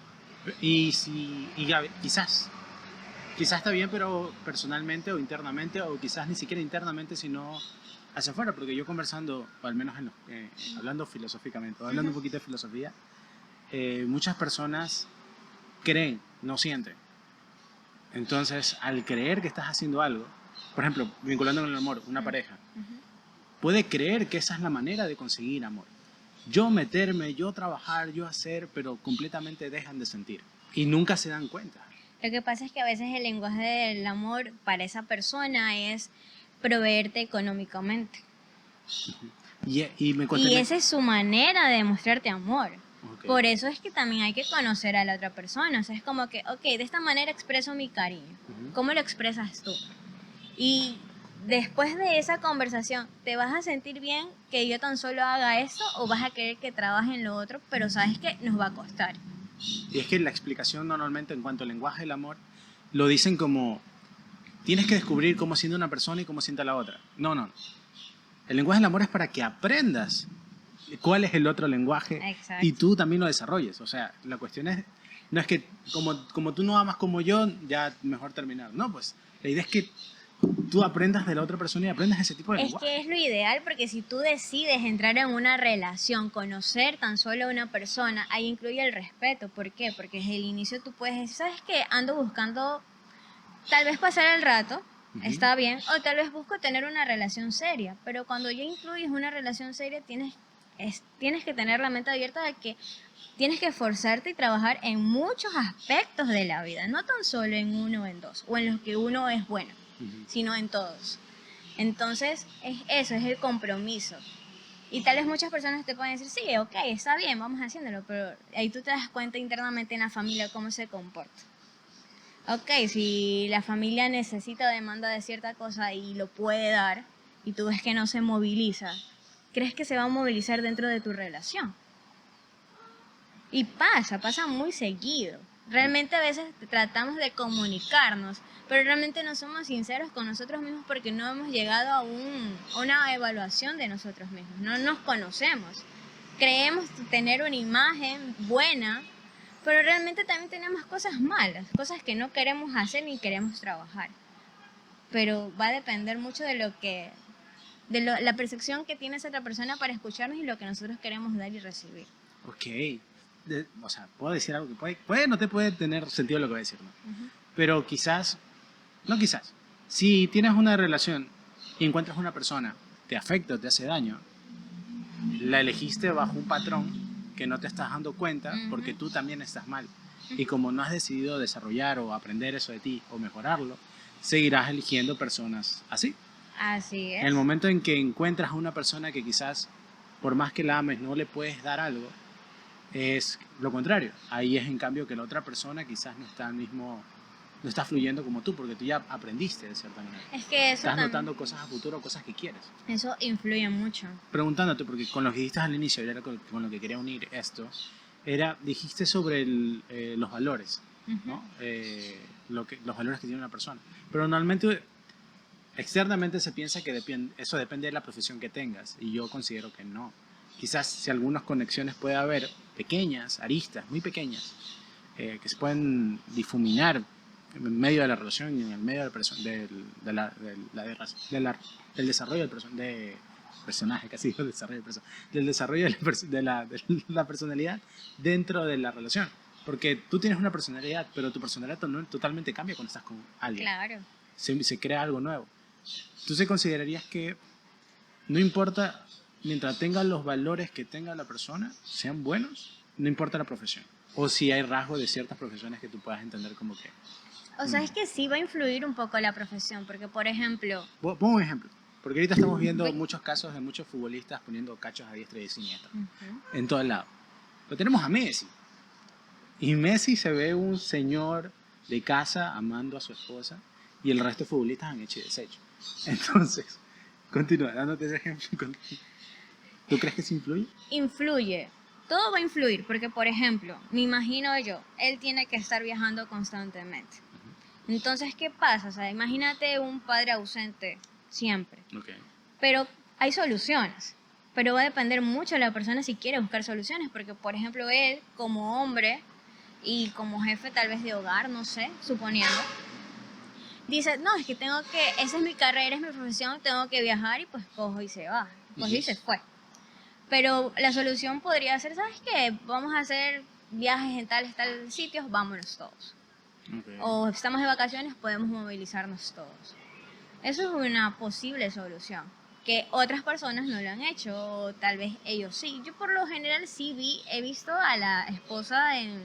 Quizás está bien, pero personalmente o internamente, o quizás ni siquiera internamente, sino hacia afuera, porque yo conversando, o al menos hablando filosóficamente, o hablando un poquito de filosofía, muchas personas creen, no sienten. Entonces, al creer que estás haciendo algo, por ejemplo, vinculando con el amor, una pareja, puede creer que esa es la manera de conseguir amor. Yo meterme, yo trabajar, yo hacer, pero completamente dejan de sentir. Y nunca se dan cuenta. Lo que pasa es que a veces el lenguaje del amor para esa persona es proveerte económicamente. Y me Y conté... esa es su manera de demostrarte amor. Ok. Por eso es que también hay que conocer a la otra persona. O sea, es como que, ok, de esta manera expreso mi cariño. Ujú. ¿Cómo lo expresas tú? Y después de esa conversación, ¿te vas a sentir bien que yo tan solo haga esto o vas a querer que trabaje en lo otro? Pero sabes que nos va a costar. Y es que la explicación normalmente en cuanto al lenguaje del amor lo dicen como tienes que descubrir cómo siente una persona y cómo siente la otra. No, no. El lenguaje del amor es para que aprendas cuál es el otro lenguaje Exacto. y tú también lo desarrolles. O sea, la cuestión es, no es que como tú no amas como yo, ya mejor terminar. No, pues la idea es que tú aprendas de la otra persona y aprendas ese tipo de Es lenguaje. que es lo ideal porque si tú decides entrar en una relación, conocer tan solo a una persona, ahí incluye el respeto. ¿Por qué? Porque desde el inicio tú puedes decir, ¿sabes qué? Ando buscando tal vez pasar el rato, Ujú. está bien, o tal vez busco tener una relación seria, pero cuando ya incluyes una relación seria tienes que tener la mente abierta de que tienes que esforzarte y trabajar en muchos aspectos de la vida, no tan solo en uno o en dos, o en los que uno es bueno, Ujú. sino en todos. Entonces, es eso, es el compromiso. Y tal vez muchas personas te pueden decir, sí, ok, está bien, vamos haciéndolo, pero ahí tú te das cuenta internamente en la familia cómo se comporta. Ok, si la familia necesita o demanda de cierta cosa y lo puede dar, y tú ves que no se moviliza, ¿crees que se va a movilizar dentro de tu relación? Y pasa muy seguido. Realmente a veces tratamos de comunicarnos, pero realmente no somos sinceros con nosotros mismos porque no hemos llegado a una evaluación de nosotros mismos, no nos conocemos. Creemos tener una imagen buena, pero realmente también tenemos cosas malas, cosas que no queremos hacer ni queremos trabajar. Pero va a depender mucho de la percepción que tiene esa otra persona para escucharnos y lo que nosotros queremos dar y recibir. Ok. O sea, puedo decir algo que puede no te puede tener sentido lo que voy a decir, ¿no? Ujú. Pero quizás, no quizás, si tienes una relación y encuentras una persona, te afecta o te hace daño, la elegiste bajo un patrón que no te estás dando cuenta porque tú también estás mal. Y como no has decidido desarrollar o aprender eso de ti o mejorarlo, seguirás eligiendo personas así. Así En el es. momento en que encuentras a una persona que quizás, por más que la ames, no le puedes dar algo, es lo contrario. Ahí es en cambio que la otra persona quizás no está al mismo, no está fluyendo como tú, porque tú ya aprendiste de cierta manera. Es que eso Estás también, notando cosas a futuro, cosas que quieres. eso influye mucho. Preguntándote, porque con lo que dijiste al inicio, era con lo que quería unir esto, dijiste sobre los valores, ¿no? Los valores que tiene una persona. Pero normalmente, externamente se piensa que eso depende de la profesión que tengas, y yo considero que no. Quizás si algunas conexiones puede haber pequeñas, aristas, muy pequeñas, que se pueden difuminar en medio de la relación y en el medio del desarrollo del personaje, casi digo desarrollo del personaje, del desarrollo de la personalidad dentro de la relación. Porque tú tienes una personalidad, pero tu personalidad totalmente cambia cuando estás con alguien. Claro. Se crea algo nuevo. ¿Tú se considerarías que no importa, mientras tenga los valores que tenga la persona, sean buenos, no importa la profesión? O si hay rasgos de ciertas profesiones que tú puedas entender como que... O sea, es que sí va a influir un poco la profesión, porque por ejemplo, Pongo un ejemplo. Porque ahorita estamos viendo muchos casos de muchos futbolistas poniendo cachos a diestra y siniestra. En todo el lado. Pero tenemos a Messi. Y Messi se ve un señor de casa amando a su esposa y el resto de futbolistas han hecho y deshecho. Entonces, continúa dándote ese ejemplo. ¿Tú crees que eso influye? influye. Todo va a influir, porque por ejemplo, me imagino yo, él tiene que estar viajando constantemente. Entonces, ¿qué pasa? O sea, imagínate un padre ausente siempre. Okay. Pero hay soluciones. Pero va a depender mucho de la persona si quiere buscar soluciones, porque por ejemplo él como hombre y como jefe tal vez de hogar, no sé, suponiendo, dice, no, es que esa es mi carrera, es mi profesión, tengo que viajar y pues cojo y se va, cogió y se fue. Pero la solución podría ser, ¿sabes qué? Vamos a hacer viajes en tales sitios, vámonos todos. Okay. O estamos de vacaciones, podemos movilizarnos todos. Eso es una posible solución, que otras personas no lo han hecho, o tal vez ellos sí. Yo por lo general sí he visto a la esposa en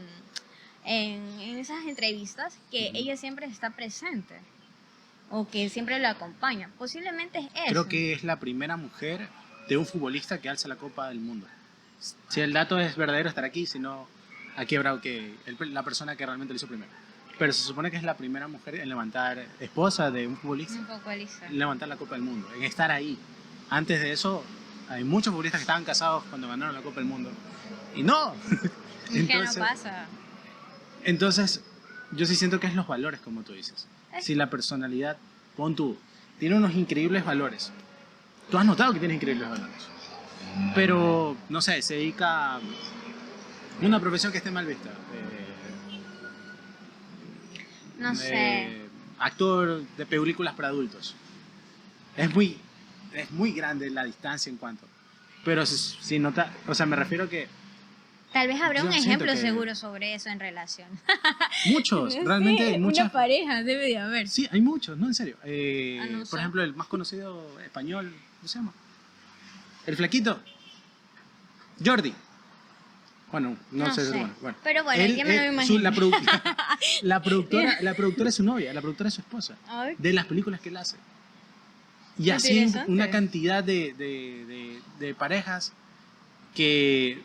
esas entrevistas que ella siempre está presente, o que siempre lo acompaña. Posiblemente es eso. Creo que es la primera mujer de un futbolista que alza la Copa del Mundo. Si el dato es verdadero, estará aquí, si no, aquí habrá la persona que realmente lo hizo primero. Pero se supone que es la primera mujer en levantar, esposa de un futbolista, Un poco Elisa. en levantar la Copa del Mundo, en estar ahí. Antes de eso, hay muchos futbolistas que estaban casados cuando ganaron la Copa del Mundo. Y no. Es que no pasa. Entonces, yo sí siento que es los valores, como tú dices. Si la personalidad, pon tú, tiene unos increíbles valores. Tú has notado que tiene increíbles valores. Pero, no sé, se dedica a una profesión que esté mal vista. No sé. Actor de películas para adultos. Es muy grande la distancia en cuanto. Pero si nota, o sea, me refiero que Tal vez habrá yo un siento ejemplo que- seguro sobre eso en relación. muchos, No realmente sé, hay muchas. Una pareja debe de haber. Sí, hay muchos, no, en serio. No sé. Por ejemplo, el más conocido español, ¿cómo se llama? El flaquito. Jordi. Bueno, no, sé. Bueno. Pero bueno, ya me lo imagino. La productora es su novia, la productora es su esposa. Ay, De las películas que él hace. Y así interesante. una cantidad de parejas que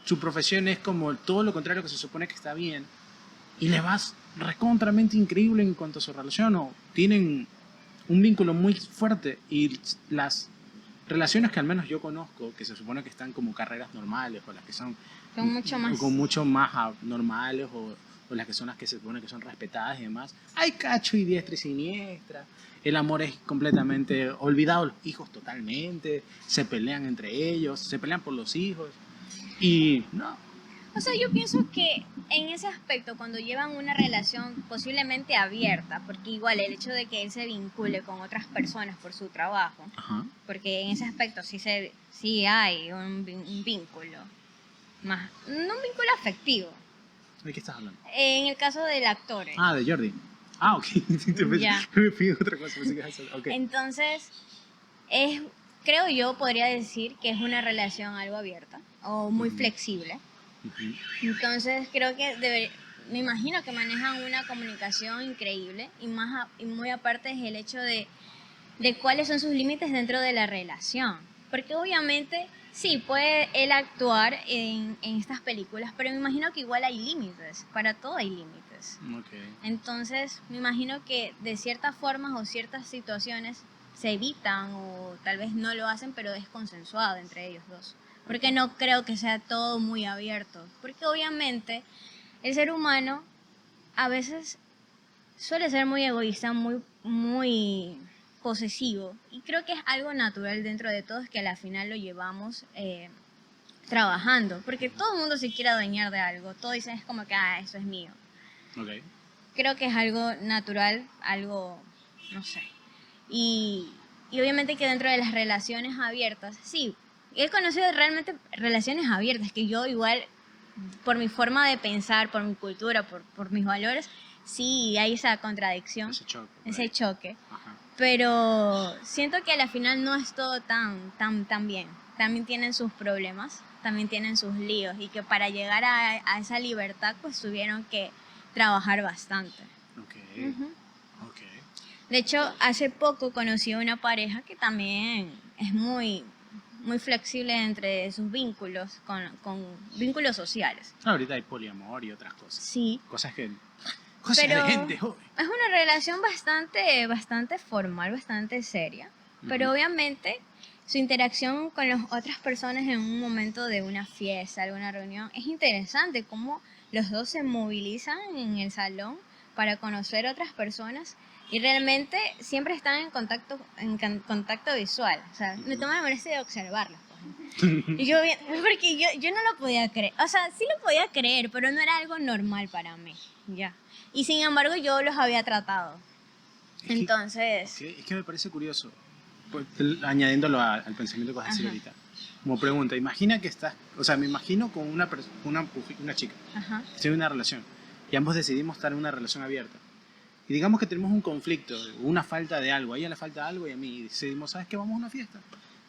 su profesión es como todo lo contrario que se supone que está bien. Y les va recontramente increíble en cuanto a su relación o tienen un vínculo muy fuerte y las relaciones que al menos yo conozco, que se supone que están como carreras normales o las que son mucho más. o mucho más normales o las que son las que se supone que son respetadas y demás, hay cacho y diestra y siniestra, el amor es completamente olvidado, los hijos totalmente, se pelean entre ellos, se pelean por los hijos y no, O sea, yo pienso que en ese aspecto, cuando llevan una relación posiblemente abierta, porque igual el hecho de que él se vincule con otras personas por su trabajo, ajá, porque en ese aspecto sí hay un vínculo, más, no un vínculo afectivo. ¿de qué estás hablando? En el caso del actor. Ah, de Jordi. Ah, ok. Ya. Me fui a otra cosa. Pensé que ibas a- ok. Entonces, creo yo, podría decir que es una relación algo abierta o muy Ujú. flexible. Ujú. Entonces, creo que me imagino que manejan una comunicación increíble y muy aparte es el hecho de cuáles son sus límites dentro de la relación. Porque obviamente, sí, puede él actuar en estas películas, pero me imagino que igual hay límites, para todo hay límites. Ok. Entonces, me imagino que de ciertas formas o ciertas situaciones se evitan o tal vez no lo hacen, pero es consensuado entre ellos dos. Porque no creo que sea todo muy abierto. Porque obviamente el ser humano a veces suele ser muy egoísta, muy posesivo. Y creo que es algo natural dentro de todos que a la final lo llevamos trabajando. Porque todo el mundo se quiere adueñar de algo. Todo dicen es como que, eso es mío. Ok. Creo que es algo natural, algo, no sé. Y obviamente que dentro de las relaciones abiertas, sí, he conocido realmente relaciones abiertas, que yo igual, por mi forma de pensar, por mi cultura, por mis valores, sí hay esa contradicción, Ese choque. ese choque. Ajá. Pero siento que a la final no es todo tan bien. También tienen sus problemas, también tienen sus líos y que para llegar a esa libertad pues tuvieron que trabajar bastante. Ok. Ujú. Ok. De hecho, hace poco conocí a una pareja que también es muy flexible entre sus vínculos, con vínculos sociales. Ahorita hay poliamor y otras cosas. Sí, Cosas que... Cosas pero de gente joven. es una relación bastante formal, bastante seria. Pero Ujú. obviamente su interacción con las otras personas en un momento de una fiesta, alguna reunión, es interesante cómo los dos se movilizan en el salón para conocer otras personas y realmente siempre están en contacto visual. O sea, me tomo la molestia de observarlos. Y porque yo no lo podía creer. O sea, sí lo podía creer, pero no era algo normal para mí. Ya. Y sin embargo, yo los había tratado. Es que- Entonces, ok, es que me parece curioso, pues, añadiéndolo al pensamiento que vas a decir Ajá. ahorita. Como pregunta, imagina que estás, o sea, me imagino con una chica, ajá, tiene una relación, y ambos decidimos estar en una relación abierta. Y digamos que tenemos un conflicto, una falta de algo, a ella le falta algo y a mí, y decidimos, ¿sabes qué? Vamos a una fiesta.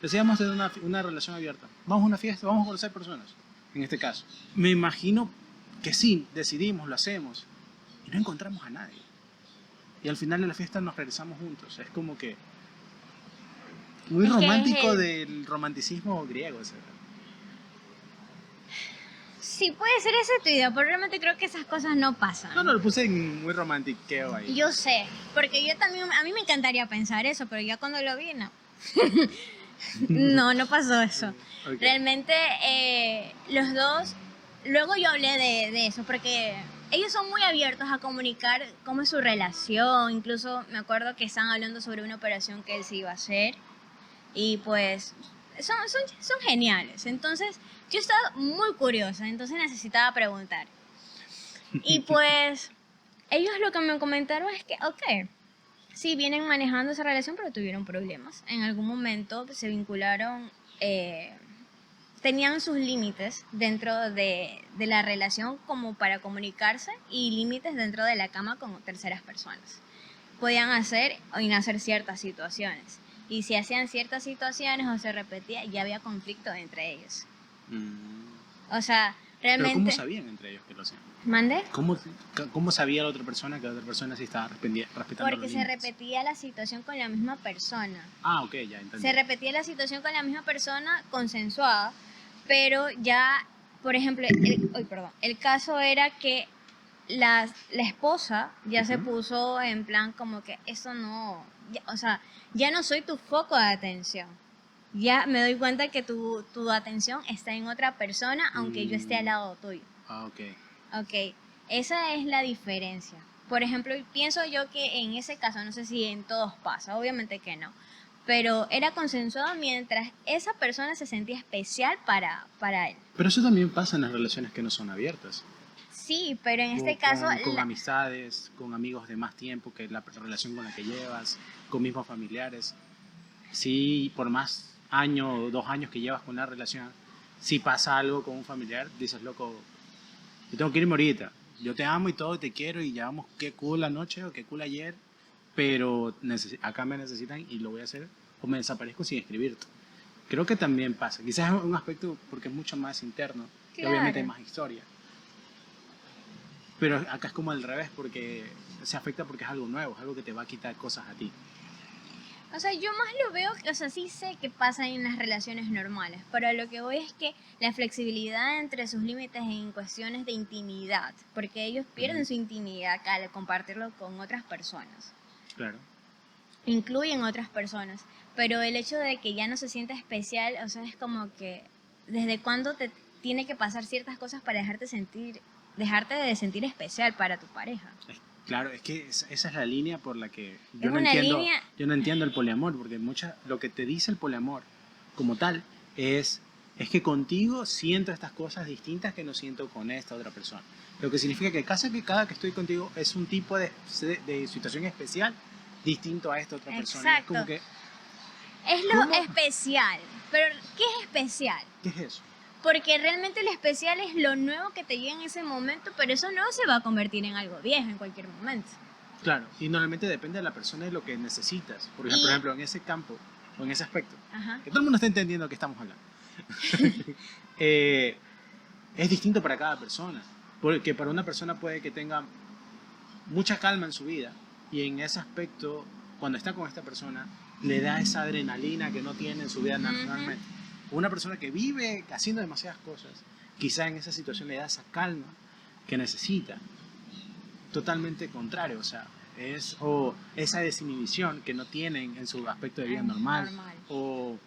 Decidimos tener una relación abierta. Vamos a una fiesta, vamos a conocer personas, en este caso. Me imagino que sí, decidimos, lo hacemos, y no encontramos a nadie. Y al final de la fiesta nos regresamos juntos. Es como que Muy Es que es romántico el- del romanticismo griego. O sea. Sí, puede ser esa tu idea, pero realmente creo que esas cosas no pasan. No, lo puse en muy romantiqueo ahí. Yo sé, porque yo también, a mí me encantaría pensar eso, pero ya cuando lo vi, no. No pasó eso. Ok. Realmente los dos, luego yo hablé de eso, porque ellos son muy abiertos a comunicar cómo es su relación, incluso me acuerdo que estaban hablando sobre una operación que él se iba a hacer, y pues son geniales. Entonces yo estaba muy curiosa, entonces necesitaba preguntar. Y pues ellos lo que me comentaron es que, ok, sí, vienen manejando esa relación, pero tuvieron problemas. En algún momento se vincularon, tenían sus límites dentro de la relación como para comunicarse y límites dentro de la cama con terceras personas. Podían hacer o inhacer ciertas situaciones. Y si hacían ciertas situaciones o se repetía, ya había conflicto entre ellos. O sea, Pero ¿cómo realmente... sabían entre ellos que lo hacían? ¿Mande? ¿Cómo sabía la otra persona que la otra persona sí estaba respetando Porque los se límites? repetía la situación con la misma persona. Ah, ok, ya entendí. Se repetía la situación con la misma persona consensuada, pero ya, por ejemplo, el caso era que la esposa ya se Ujú. puso en plan como que eso no, o sea, ya no soy tu foco de atención. Ya me doy cuenta que tu atención está en otra persona, aunque yo esté al lado tuyo. Ah, ok. Ok, esa es la diferencia. Por ejemplo, pienso yo que en ese caso, no sé si en todos pasa, obviamente que no, pero era consensuado mientras esa persona se sentía especial para él. Pero eso también pasa en las relaciones que no son abiertas. Sí, pero en este O caso, con amistades, con amigos de más tiempo que la relación con la que llevas, con mismos familiares. Si por más año o 2 años que llevas con una relación, si pasa algo con un familiar, dices, loco, yo tengo que irme ahorita. Yo te amo y todo, te quiero y llevamos qué cool la noche o qué cool ayer, pero acá me necesitan y lo voy a hacer o me desaparezco sin escribirte. Creo que también pasa. Quizás es un aspecto porque es mucho más interno y obviamente hay claro. más historia. Pero acá es como al revés porque se afecta porque es algo nuevo, es algo que te va a quitar cosas a ti. O sea, yo más lo veo, o sea, sí sé que pasa en las relaciones normales, pero lo que voy es que la flexibilidad entre sus límites en cuestiones de intimidad, porque ellos pierden su intimidad acá al compartirlo con otras personas, Claro. incluyen otras personas, pero el hecho de que ya no se sienta especial, o sea, es como que desde cuándo te tiene que pasar ciertas cosas para dejarte de sentir especial para tu pareja. Claro, es que esa es la línea por la que Es una línea. yo no entiendo el poliamor, porque lo que te dice el poliamor como tal es que contigo siento estas cosas distintas que no siento con esta otra persona. Lo que significa que cada que estoy contigo es un tipo de situación especial distinto a esta otra persona. Y es Exacto. como que, Es lo ¿cómo? especial. Pero, ¿qué es especial? ¿Qué es eso? Porque realmente lo especial es lo nuevo que te llega en ese momento, pero eso no se va a convertir en algo viejo en cualquier momento. Claro, y normalmente depende de la persona y lo que necesitas. Por Y- ejemplo, en ese campo o en ese aspecto, Ajá. que todo el mundo está entendiendo de qué estamos hablando. Es distinto para cada persona. Porque para una persona puede que tenga mucha calma en su vida y en ese aspecto, cuando está con esta persona, le da esa adrenalina que no tiene en su vida normalmente. Una persona que vive haciendo demasiadas cosas, quizá en esa situación le da esa calma que necesita. Totalmente contrario, o sea, o esa desinhibición que no tienen en su aspecto de vida normal, o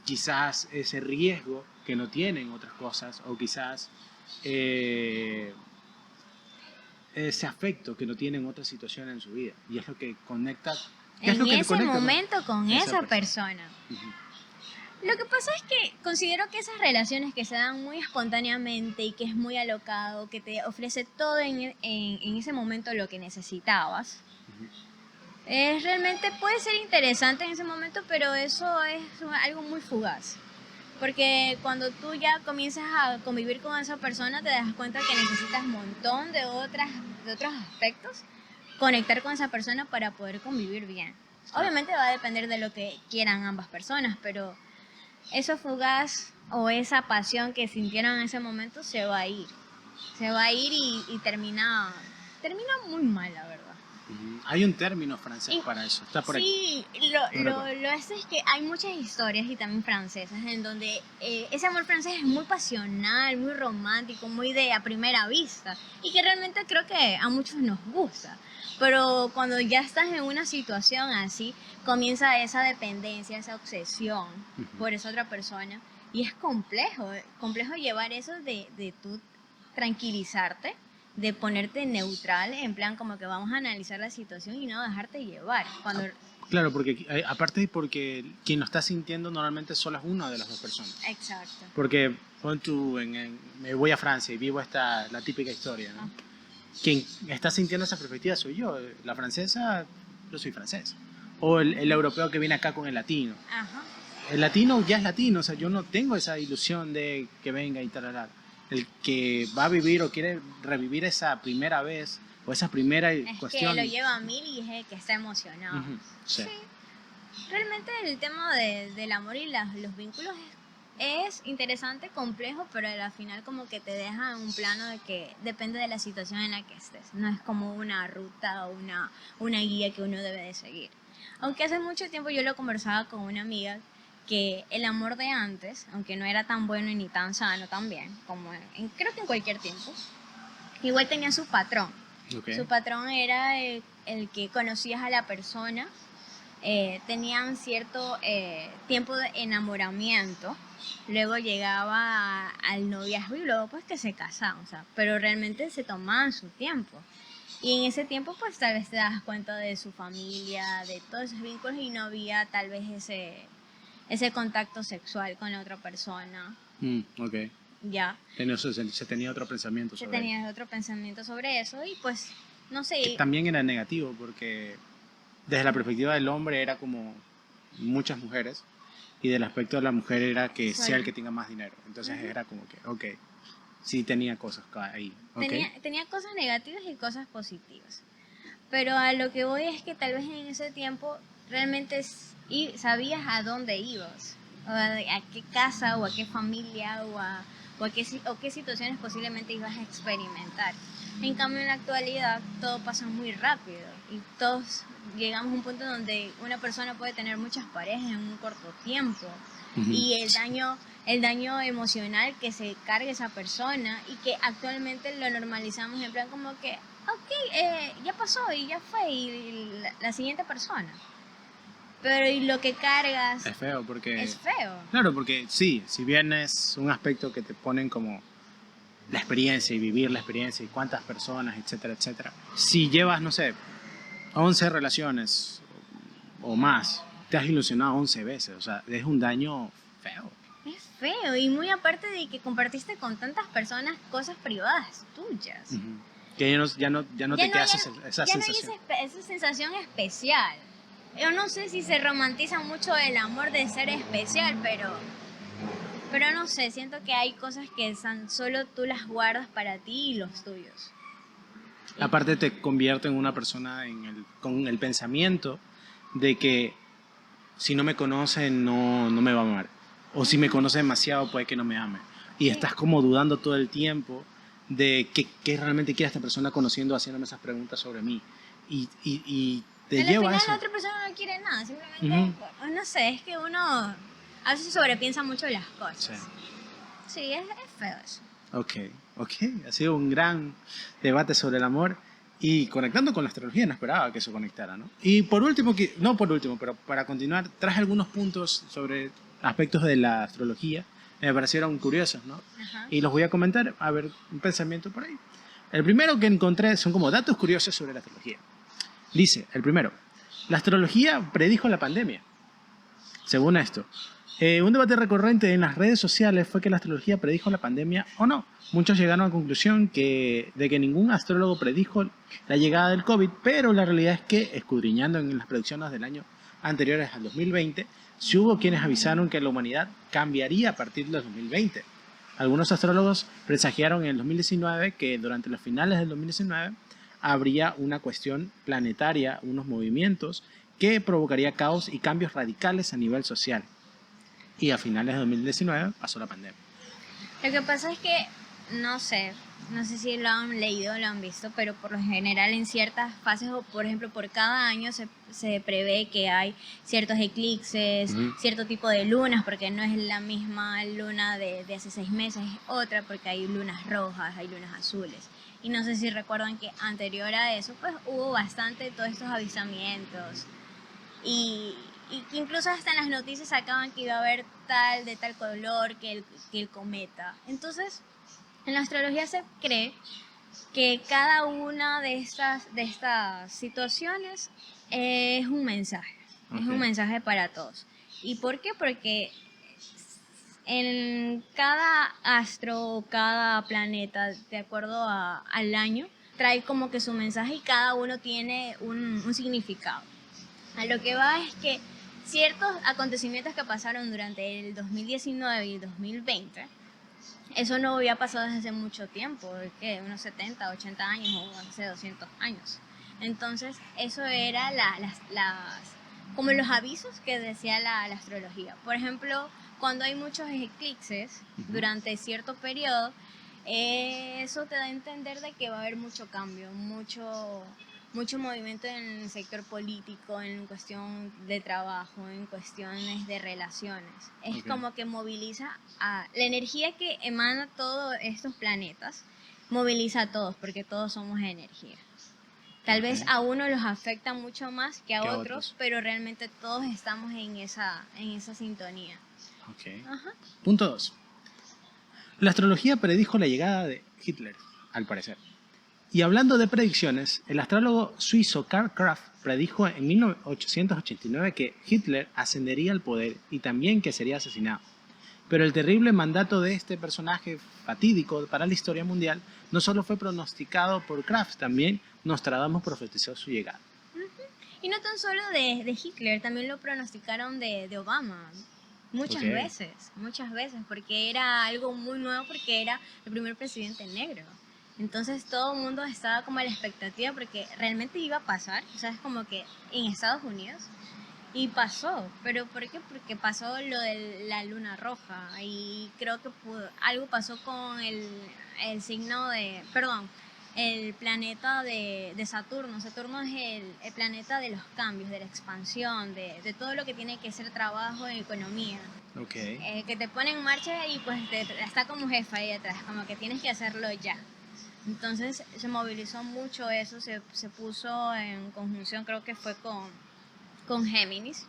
quizás ese riesgo que no tienen otras cosas, o quizás ese afecto que no tienen otras situaciones en su vida, y es lo que conecta. ¿Qué es En lo que ese conecta momento con esa persona. Ujú. Lo que pasa es que considero que esas relaciones que se dan muy espontáneamente y que es muy alocado, que te ofrece todo en ese momento lo que necesitabas, realmente puede ser interesante en ese momento, pero eso es algo muy fugaz. Porque cuando tú ya comienzas a convivir con esa persona, te das cuenta que necesitas un montón de otros aspectos, conectar con esa persona para poder convivir bien. Obviamente va a depender de lo que quieran ambas personas, pero eso fugaz o esa pasión que sintieron en ese momento se va a ir. Se va a ir y termina muy mal, la verdad. Hay un término francés Y- para eso. Está por aquí. Sí, No recuerdo. lo es que hay muchas historias y también francesas en donde ese amor francés es muy pasional, muy romántico, muy de a primera vista y que realmente creo que a muchos nos gusta. Pero cuando ya estás en una situación así, comienza esa dependencia, esa obsesión por esa otra persona y es complejo llevar eso de tú tranquilizarte, de ponerte neutral, en plan como que vamos a analizar la situación y no dejarte llevar. Cuando, Claro, porque aparte porque quien lo está sintiendo normalmente solo es una de las dos personas. exacto. Porque pon tú, me voy a Francia y vivo la típica historia, ¿no? Quien está sintiendo esa perspectiva soy yo. La francesa, yo soy francés. O el europeo que viene acá con el latino. Ajá. El latino ya es latino, o sea, yo no tengo esa ilusión de que venga y tal. El que va a vivir o quiere revivir esa primera vez o esa primera Es cuestión. que lo lleva a mil y es el que está emocionado. Ujú, sí. Sí. Realmente el tema del amor y los vínculos es interesante, complejo, pero al final como que te deja en un plano de que depende de la situación en la que estés. No es como una ruta o una guía que uno debe de seguir. Aunque hace mucho tiempo yo lo conversaba con una amiga que el amor de antes, aunque no era tan bueno y ni tan sano también, como creo que en cualquier tiempo, igual tenía su patrón. Okay. Su patrón era el que conocías a la persona, tenían cierto tiempo de enamoramiento, luego llegaba al noviazgo y luego pues que se casaban, o sea, pero realmente se tomaban su tiempo. Y en ese tiempo pues tal vez te das cuenta de su familia, de todos esos vínculos y no había tal vez ese contacto sexual con la otra persona, Ok. ya. Se tenía otro pensamiento Se sobre tenía otro pensamiento sobre eso y pues, no sé. que también era negativo porque desde la perspectiva del hombre era como muchas mujeres y del aspecto de la mujer era que sea el que tenga más dinero. Entonces era como que, ok, sí tenía cosas ahí. Okay. Tenía cosas negativas y cosas positivas. Pero a lo que voy es que tal vez en ese tiempo realmente sabías a dónde ibas, o a qué casa, o a qué familia, o qué situaciones posiblemente ibas a experimentar. En cambio, en la actualidad todo pasa muy rápido y todos llegamos a un punto donde una persona puede tener muchas parejas en un corto tiempo. Y el daño emocional que se carga esa persona y que actualmente lo normalizamos en plan como que, ok, ya pasó y ya fue y la siguiente persona. Pero y lo que cargas Es feo porque... es feo. Claro, porque sí, si bien es un aspecto que te ponen como la experiencia y vivir la experiencia y cuántas personas, etcétera, etcétera. Si llevas, no sé, 11 relaciones o más, te has ilusionado 11 veces, o sea, es un daño feo. Es feo y muy aparte de que compartiste con tantas personas cosas privadas tuyas. Que ya no te queda esa sensación. No hay esa sensación especial. Yo no sé si se romantiza mucho el amor de ser especial, pero no sé, siento que hay cosas que solo tú las guardas para ti y los tuyos. Aparte te convierte en una persona con el pensamiento de que si no me conoce no me va a amar. O si me conoce demasiado puede que no me ame. Y estás como dudando todo el tiempo de qué realmente quiere esta persona conociendo, haciéndome esas preguntas sobre mí. Y te lleva a eso. Al final la otra persona no quiere nada, simplemente, no sé, es que uno a veces sobrepiensa mucho las cosas. Sí, es feo eso. Ok, ha sido un gran debate sobre el amor y conectando con la astrología, no esperaba que eso conectara, ¿no? Y por último, pero para continuar, traje algunos puntos sobre aspectos de la astrología que me parecieron curiosos, ¿no? Ajá. Y los voy a comentar, a ver un pensamiento por ahí. El primero que encontré son como datos curiosos sobre la astrología. Dice, el primero, la astrología predijo la pandemia. Según esto, un debate recurrente en las redes sociales fue que la astrología predijo la pandemia o no. Muchos llegaron a la conclusión de que ningún astrólogo predijo la llegada del COVID, pero la realidad es que, escudriñando en las predicciones del año anteriores al 2020, sí hubo quienes avisaron que la humanidad cambiaría a partir del 2020. Algunos astrólogos presagiaron en el 2019 que durante los finales del 2019 habría una cuestión planetaria, unos movimientos que provocaría caos y cambios radicales a nivel social. Y a finales de 2019 pasó la pandemia. Lo que pasa es que, no sé, no sé si lo han leído o lo han visto, pero por lo general en ciertas fases, o por ejemplo por cada año se prevé que hay ciertos eclipses, cierto tipo de lunas, porque no es la misma luna de hace 6 meses, es otra, porque hay lunas rojas, hay lunas azules. Y no sé si recuerdan que anterior a eso, pues hubo bastante todos estos avisamientos. Y que incluso hasta en las noticias sacaban que iba a haber tal, de tal color, que el cometa. Entonces, en la astrología se cree que cada una de estas situaciones es un mensaje. Es un mensaje para todos. ¿Y por qué? Porque en cada astro, cada planeta, de acuerdo al año, trae como que su mensaje y cada uno tiene un significado. A lo que va es que ciertos acontecimientos que pasaron durante el 2019 y el 2020, eso no había pasado desde hace mucho tiempo, ¿qué? Unos 70, 80 años o hace 200 años. Entonces, eso era como los avisos que decía la astrología. Por ejemplo, cuando hay muchos eclipses durante cierto periodo, eso te da a entender de que va a haber mucho cambio, mucho movimiento en el sector político, en cuestión de trabajo, en cuestiones de relaciones. Es como que moviliza la energía que emana todos estos planetas, moviliza a todos, porque todos somos energía. Tal vez a uno los afecta mucho más que a otros, pero realmente todos estamos en esa sintonía. Ajá. Punto 2. La astrología predijo la llegada de Hitler, al parecer. Y hablando de predicciones, el astrólogo suizo Karl Kraft predijo en 1889 que Hitler ascendería al poder y también que sería asesinado. Pero el terrible mandato de este personaje fatídico para la historia mundial no solo fue pronosticado por Kraft, también Nostradamus profetizó su llegada. Y no tan solo de Hitler, también lo pronosticaron de Obama. Muchas veces, porque era algo muy nuevo, porque era el primer presidente negro. Entonces todo el mundo estaba como a la expectativa porque realmente iba a pasar, o sea, es como que en Estados Unidos, y pasó. ¿Pero por qué? Porque pasó lo de la luna roja y creo que algo pasó con el signo el planeta de Saturno. Saturno es el planeta de los cambios, de la expansión, de todo lo que tiene que ser trabajo y economía. Que te pone en marcha y pues está como jefa ahí atrás, como que tienes que hacerlo ya. Entonces se movilizó mucho eso, se puso en conjunción, creo que fue con Géminis,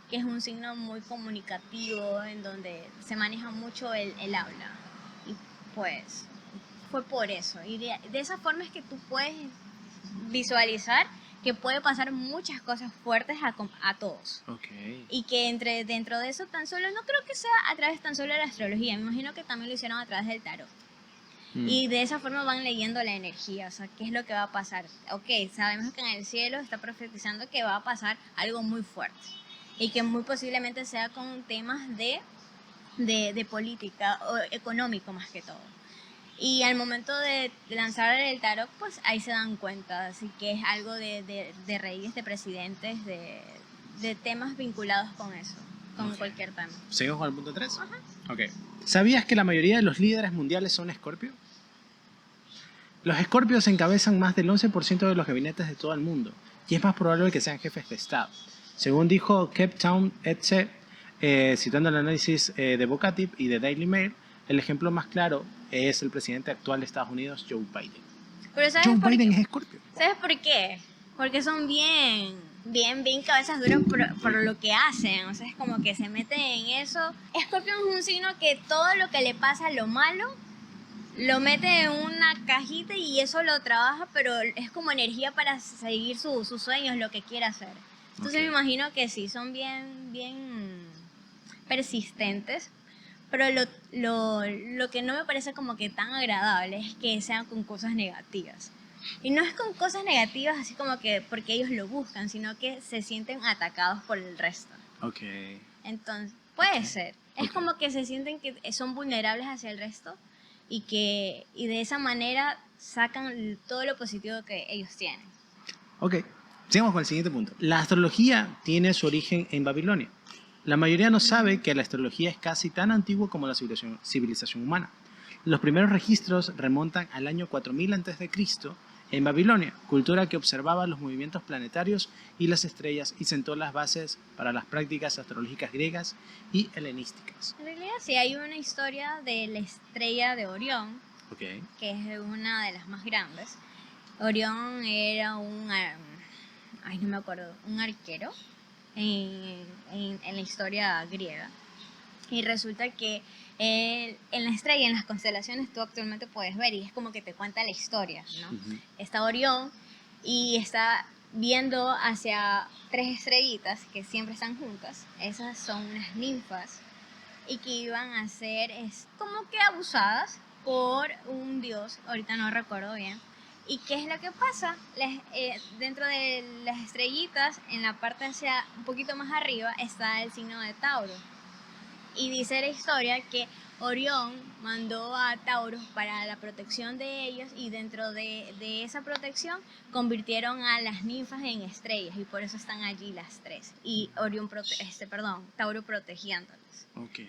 que es un signo muy comunicativo, en donde se maneja mucho el habla. Y pues fue por eso. Y de esa forma es que tú puedes visualizar que puede pasar muchas cosas fuertes a todos. Y que dentro de eso tan solo, no creo que sea a través tan solo de la astrología, me imagino que también lo hicieron a través del tarot. Y de esa forma van leyendo la energía, o sea, qué es lo que va a pasar. Sabemos que en el cielo está profetizando que va a pasar algo muy fuerte y que muy posiblemente sea con temas de política o económico más que todo. Y al momento de lanzar el tarot, pues ahí se dan cuenta, así que es algo de reyes, de presidentes, de temas vinculados con eso, con cualquier tema. ¿Seguimos con el punto 3? ¿Sabías que la mayoría de los líderes mundiales son Escorpio? Los Escorpios encabezan más del 11% de los gabinetes de todo el mundo y es más probable que sean jefes de Estado. Según dijo Cape Town etc., citando el análisis de Vocatip y de Daily Mail, el ejemplo más claro es el presidente actual de Estados Unidos, Joe Biden. Pero Joe Biden es Escorpio. ¿Sabes por qué? Porque son bien cabezas duras por lo que hacen, o sea, es como que se meten en eso. Escorpio es un signo que todo lo que le pasa, lo malo, lo mete en una cajita y eso lo trabaja, pero es como energía para seguir sus sueños, lo que quiera hacer. Entonces me imagino que sí, son bien persistentes, pero lo que no me parece como que tan agradable es que sean con cosas negativas. Y no es con cosas negativas así como que porque ellos lo buscan, sino que se sienten atacados por el resto. Entonces, puede ser. Es como que se sienten que son vulnerables hacia el resto y de esa manera sacan todo lo positivo que ellos tienen. Sigamos con el siguiente punto. La astrología tiene su origen en Babilonia. La mayoría no sabe que la astrología es casi tan antigua como la civilización humana. Los primeros registros remontan al año 4000 a.C. en Babilonia, cultura que observaba los movimientos planetarios y las estrellas y sentó las bases para las prácticas astrológicas griegas y helenísticas. En realidad sí hay una historia de la estrella de Orión, Okay. que es una de las más grandes. Orión era ay, no me acuerdo, un arquero en la historia griega. Y resulta que en la estrella, en las constelaciones, tú actualmente puedes ver y es como que te cuenta la historia, ¿no? Ujú. Está Orión y está viendo hacia tres estrellitas que siempre están juntas. Esas son unas ninfas y que iban a ser como que abusadas por un dios, ahorita no recuerdo bien. ¿Y qué es lo que pasa? Dentro de las estrellitas, en la parte hacia un poquito más arriba, está el signo de Tauro. Y dice la historia que Orión mandó a Tauro para la protección de ellos y dentro de esa protección convirtieron a las ninfas en estrellas y por eso están allí las tres. Y Tauro protegiéndolas. Ok.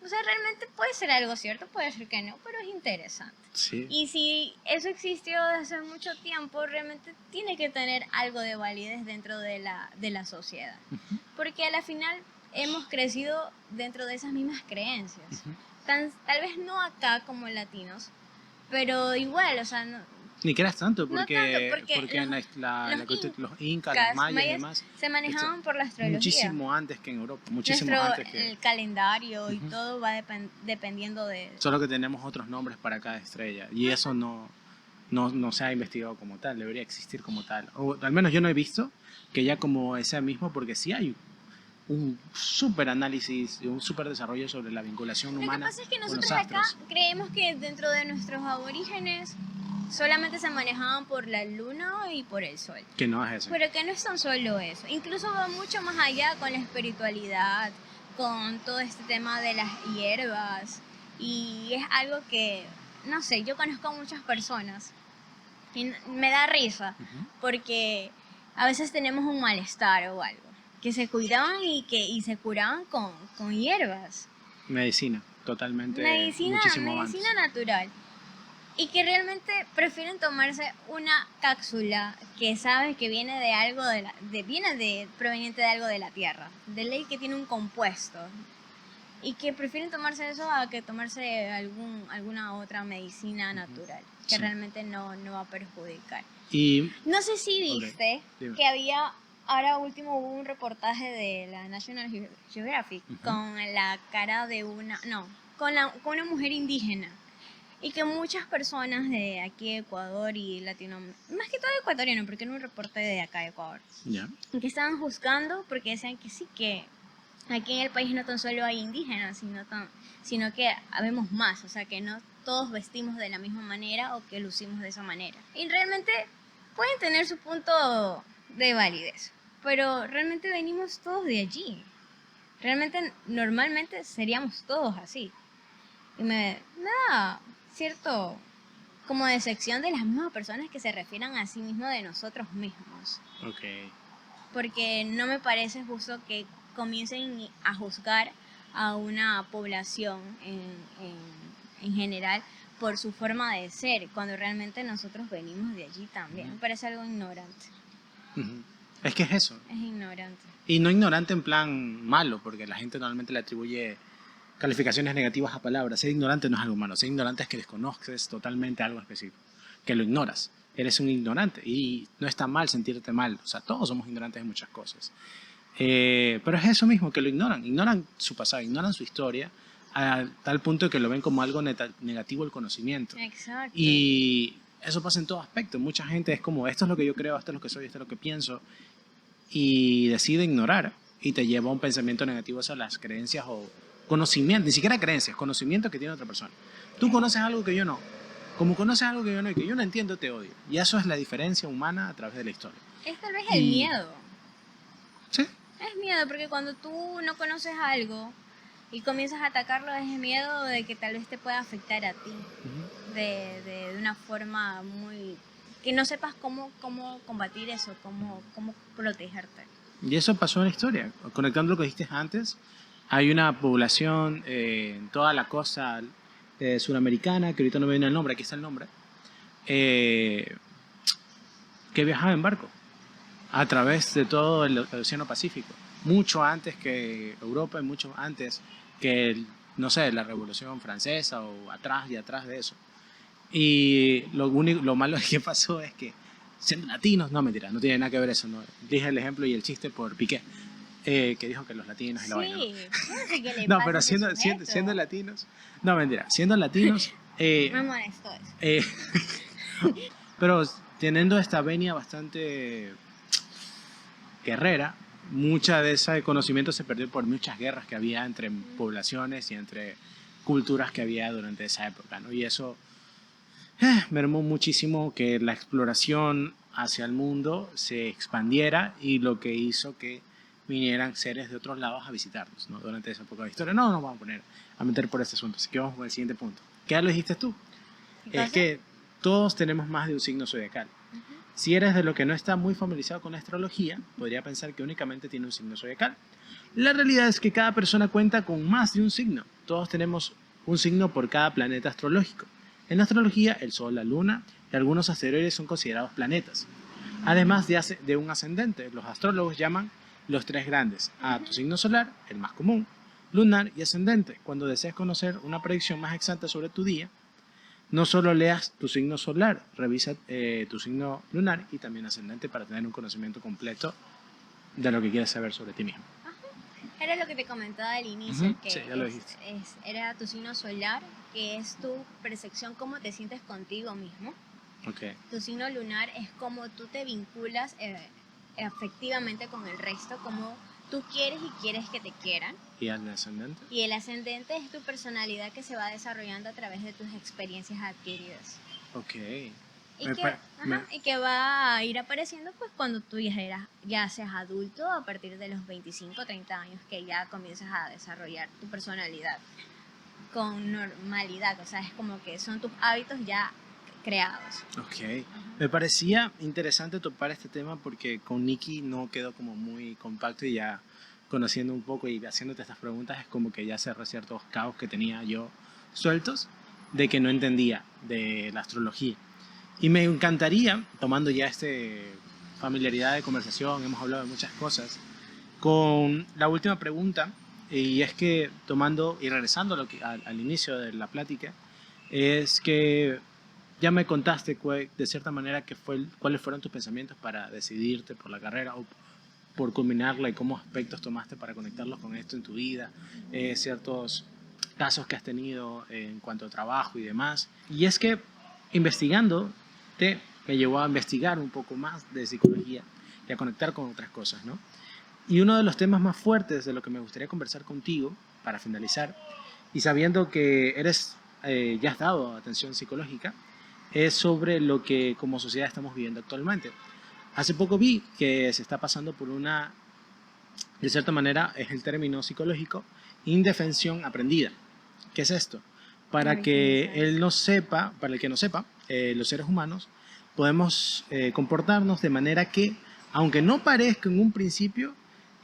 O sea, realmente puede ser algo cierto, puede ser que no, pero es interesante. Sí. Y si eso existió desde hace mucho tiempo, realmente tiene que tener algo de validez dentro de la sociedad. Ujú. Porque a la final hemos crecido dentro de esas mismas creencias. Ujú. Tal vez no acá como latinos, pero igual, o sea, Ni creas tanto, No porque, tanto, porque en los incas, los mayas y demás, se manejaban por la astrología. muchísimo antes que en Europa, muchísimo Nuestro antes que... el calendario y Ujú. todo va dependiendo de... Solo que tenemos otros nombres para cada estrella y eso no se ha investigado como tal, debería existir como tal. O al menos yo no he visto que ya como ese mismo, porque sí hay un súper análisis y un súper desarrollo sobre la vinculación Lo que humana pasa es que con los nosotros acá astros. creemos que dentro de nuestros aborígenes solamente se manejaban por la luna y por el sol. Que no es eso. Pero que no es tan solo eso. Incluso va mucho más allá con la espiritualidad, con todo este tema de las hierbas. Y es algo que, no sé, yo conozco a muchas personas y me da risa Ujú. porque a veces tenemos un malestar o algo. Que se cuidaban y se curaban con hierbas. Medicina, totalmente, Medicina muchísimo antes. natural. Y que realmente prefieren tomarse una cápsula que sabes que viene de algo proveniente de algo de la tierra, de ley que tiene un compuesto. Y que prefieren tomarse eso a que tomarse alguna otra medicina natural, que Sí. realmente no va a perjudicar. Y No sé si viste dime. que ahora último hubo un reportaje de la National Geographic Ujú. con la cara de con una mujer indígena. Y que muchas personas de aquí de Ecuador y Latinoamérica, más que todo ecuatoriano, porque era un reporte de acá de Ecuador, ya. que estaban juzgando porque decían que sí, que aquí en el país no tan solo hay indígenas, sino que habemos más, o sea, que no todos vestimos de la misma manera o que lucimos de esa manera. Y realmente pueden tener su punto de validez, pero realmente venimos todos de allí. Realmente, normalmente seríamos todos así. Y me da cierto como decepción de las mismas personas que se refieran a sí mismos de nosotros mismos. Ok. Porque no me parece justo que comiencen a juzgar a una población en general por su forma de ser, cuando realmente nosotros venimos de allí también. Me parece algo ignorante. Ujú. Es que es eso. Es ignorante. Y no ignorante en plan malo, porque la gente normalmente le atribuye calificaciones negativas a palabras. Ser ignorante no es algo malo. Ser ignorante es que desconoces totalmente algo específico, que lo ignoras. Eres un ignorante y no está mal sentirte mal. O sea, todos somos ignorantes de muchas cosas. Pero es eso mismo, que lo ignoran. Ignoran su pasado, ignoran su historia, a tal punto que lo ven como algo negativo el conocimiento. Exacto. Y eso pasa en todo aspecto. Mucha gente es como, esto es lo que yo creo, esto es lo que soy, esto es lo que pienso, y decide ignorar y te lleva a un pensamiento negativo hacia las creencias o conocimiento, ni siquiera creencias, conocimiento que tiene otra persona. Tú conoces algo que yo no. Como conoces algo que yo no y que yo no entiendo, te odio. Y eso es la diferencia humana a través de la historia. Es tal vez el miedo. Sí. Es miedo porque cuando tú no conoces algo y comienzas a atacarlo, es miedo de que tal vez te pueda afectar a ti Ujú. de una forma muy... que no sepas cómo combatir eso, cómo protegerte. Y eso pasó en la historia. Conectando lo que dijiste antes, hay una población en toda la costa suramericana, que ahorita no me viene el nombre, aquí está el nombre, que viajaba en barco a través de todo el Océano Pacífico, mucho antes que Europa y mucho antes que, no sé, la Revolución Francesa o atrás y atrás de eso. Y lo malo que pasó es que siendo latinos, no mentira, no tiene nada que ver eso, no. Dije el ejemplo y el chiste por Piqué, que dijo que los latinos y la vaina, ¿no? Sí, no sé qué le No, pasa a pero ese sujeto. siendo latinos, no mentira, siendo latinos, Me molesto eso. eh, pero teniendo esta venia bastante guerrera, mucha de ese conocimiento se perdió por muchas guerras que había entre poblaciones y entre culturas que había durante esa época, ¿no? Y eso mermó muchísimo que la exploración hacia el mundo se expandiera y lo que hizo que vinieran seres de otros lados a visitarnos, ¿no? Durante esa época de historia. No nos vamos a poner a meter por este asunto, así que vamos con el siguiente punto. ¿Qué ya lo dijiste tú? Es que todos tenemos más de un signo zodiacal. Si eres de lo que no está muy familiarizado con la astrología, podría pensar que únicamente tiene un signo zodiacal. La realidad es que cada persona cuenta con más de un signo. Todos tenemos un signo por cada planeta astrológico. En la astrología, el Sol, la Luna y algunos asteroides son considerados planetas. Además de un ascendente, los astrólogos llaman los tres grandes: a tu signo solar, el más común, lunar y ascendente. Cuando desees conocer una predicción más exacta sobre tu día, no solo leas tu signo solar, revisa tu signo lunar y también ascendente para tener un conocimiento completo de lo que quieres saber sobre ti mismo. Era lo que te comentaba al inicio, que Sí, ya lo dijiste. era tu signo solar, que es tu percepción, cómo te sientes contigo mismo. Okay. Tu signo lunar es cómo tú te vinculas efectivamente con el resto, cómo tú quieres y quieres que te quieran. ¿Y el ascendente? Y el ascendente es tu personalidad que se va desarrollando a través de tus experiencias adquiridas. Ok. Y que va a ir apareciendo pues cuando tú ya seas adulto, a partir de los 25, 30 años, que ya comienzas a desarrollar tu personalidad con normalidad. O sea, es como que son tus hábitos ya creados. Ok. Me parecía interesante topar este tema porque con Nikki no quedó como muy compacto y ya conociendo un poco y haciéndote estas preguntas es como que ya cerré ciertos cabos que tenía yo sueltos de que no entendía de la astrología. Y me encantaría, tomando ya familiaridad de conversación, hemos hablado de muchas cosas, con la última pregunta, y es que tomando y regresando al inicio de la plática, es que ya me contaste de cierta manera cuáles fueron tus pensamientos para decidirte por la carrera o por culminarla y cómo aspectos tomaste para conectarlos con esto en tu vida, ciertos casos que has tenido en cuanto a trabajo y demás. Y es que investigando me llevó a investigar un poco más de psicología y a conectar con otras cosas, ¿no? Y uno de los temas más fuertes de lo que me gustaría conversar contigo, para finalizar, y sabiendo que ya has dado atención psicológica, es sobre lo que como sociedad estamos viviendo actualmente. Hace poco vi que se está pasando por de cierta manera es el término psicológico, indefensión aprendida. ¿Qué es esto? Para que el que no sepa, los seres humanos podemos comportarnos de manera que, aunque no parezca en un principio,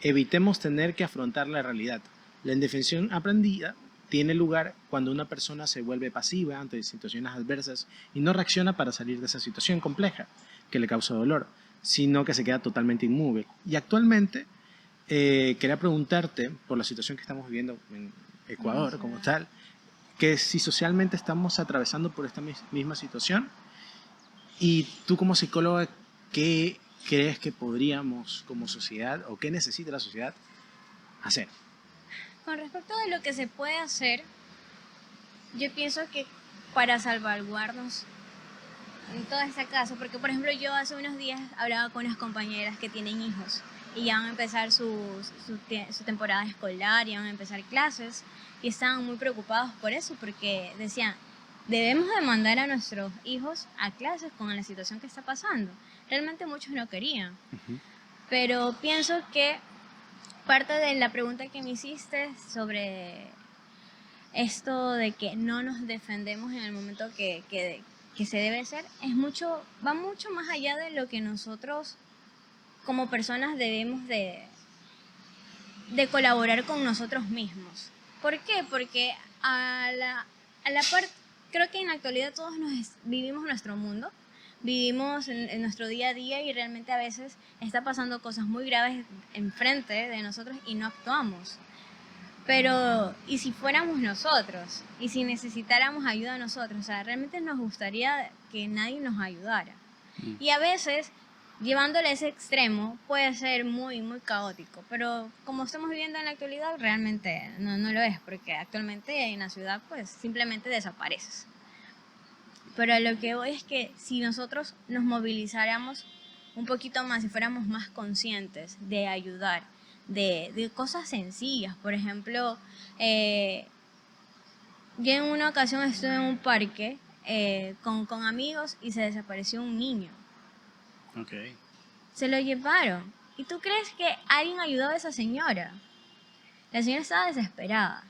evitemos tener que afrontar la realidad. La indefensión aprendida tiene lugar cuando una persona se vuelve pasiva ante situaciones adversas y no reacciona para salir de esa situación compleja que le causa dolor, sino que se queda totalmente inmóvil. Y actualmente quería preguntarte, por la situación que estamos viviendo en Ecuador como tal, que si socialmente estamos atravesando por esta misma situación y tú como psicóloga, ¿qué crees que podríamos como sociedad o qué necesita la sociedad hacer? Con respecto a lo que se puede hacer, yo pienso que para salvaguardarnos en todo este caso, porque por ejemplo yo hace unos días hablaba con unas compañeras que tienen hijos y ya van a empezar su temporada escolar, ya van a empezar clases y estaban muy preocupados por eso, porque decían, debemos de mandar a nuestros hijos a clases con la situación que está pasando. Realmente muchos no querían, pero pienso que parte de la pregunta que me hiciste sobre esto de que no nos defendemos en el momento que se debe hacer, va mucho más allá de lo que nosotros como personas debemos de colaborar con nosotros mismos. ¿Por qué? Porque a la par, creo que en la actualidad todos vivimos nuestro mundo, vivimos en nuestro día a día y realmente a veces está pasando cosas muy graves enfrente de nosotros y no actuamos. Pero, ¿y si fuéramos nosotros? ¿Y si necesitáramos ayuda a nosotros? O sea, realmente nos gustaría que nadie nos ayudara. Y a veces, llevándole a ese extremo, puede ser muy, muy caótico. Pero como estamos viviendo en la actualidad, realmente no lo es, porque actualmente en la ciudad, pues, simplemente desapareces. Pero a lo que voy es que si nosotros nos movilizáramos un poquito más y fuéramos más conscientes de ayudar, de cosas sencillas. Por ejemplo, yo en una ocasión estuve en un parque con amigos y se desapareció un niño. Ok. Se lo llevaron. ¿Y tú crees que alguien ayudó a esa señora? La señora estaba desesperada.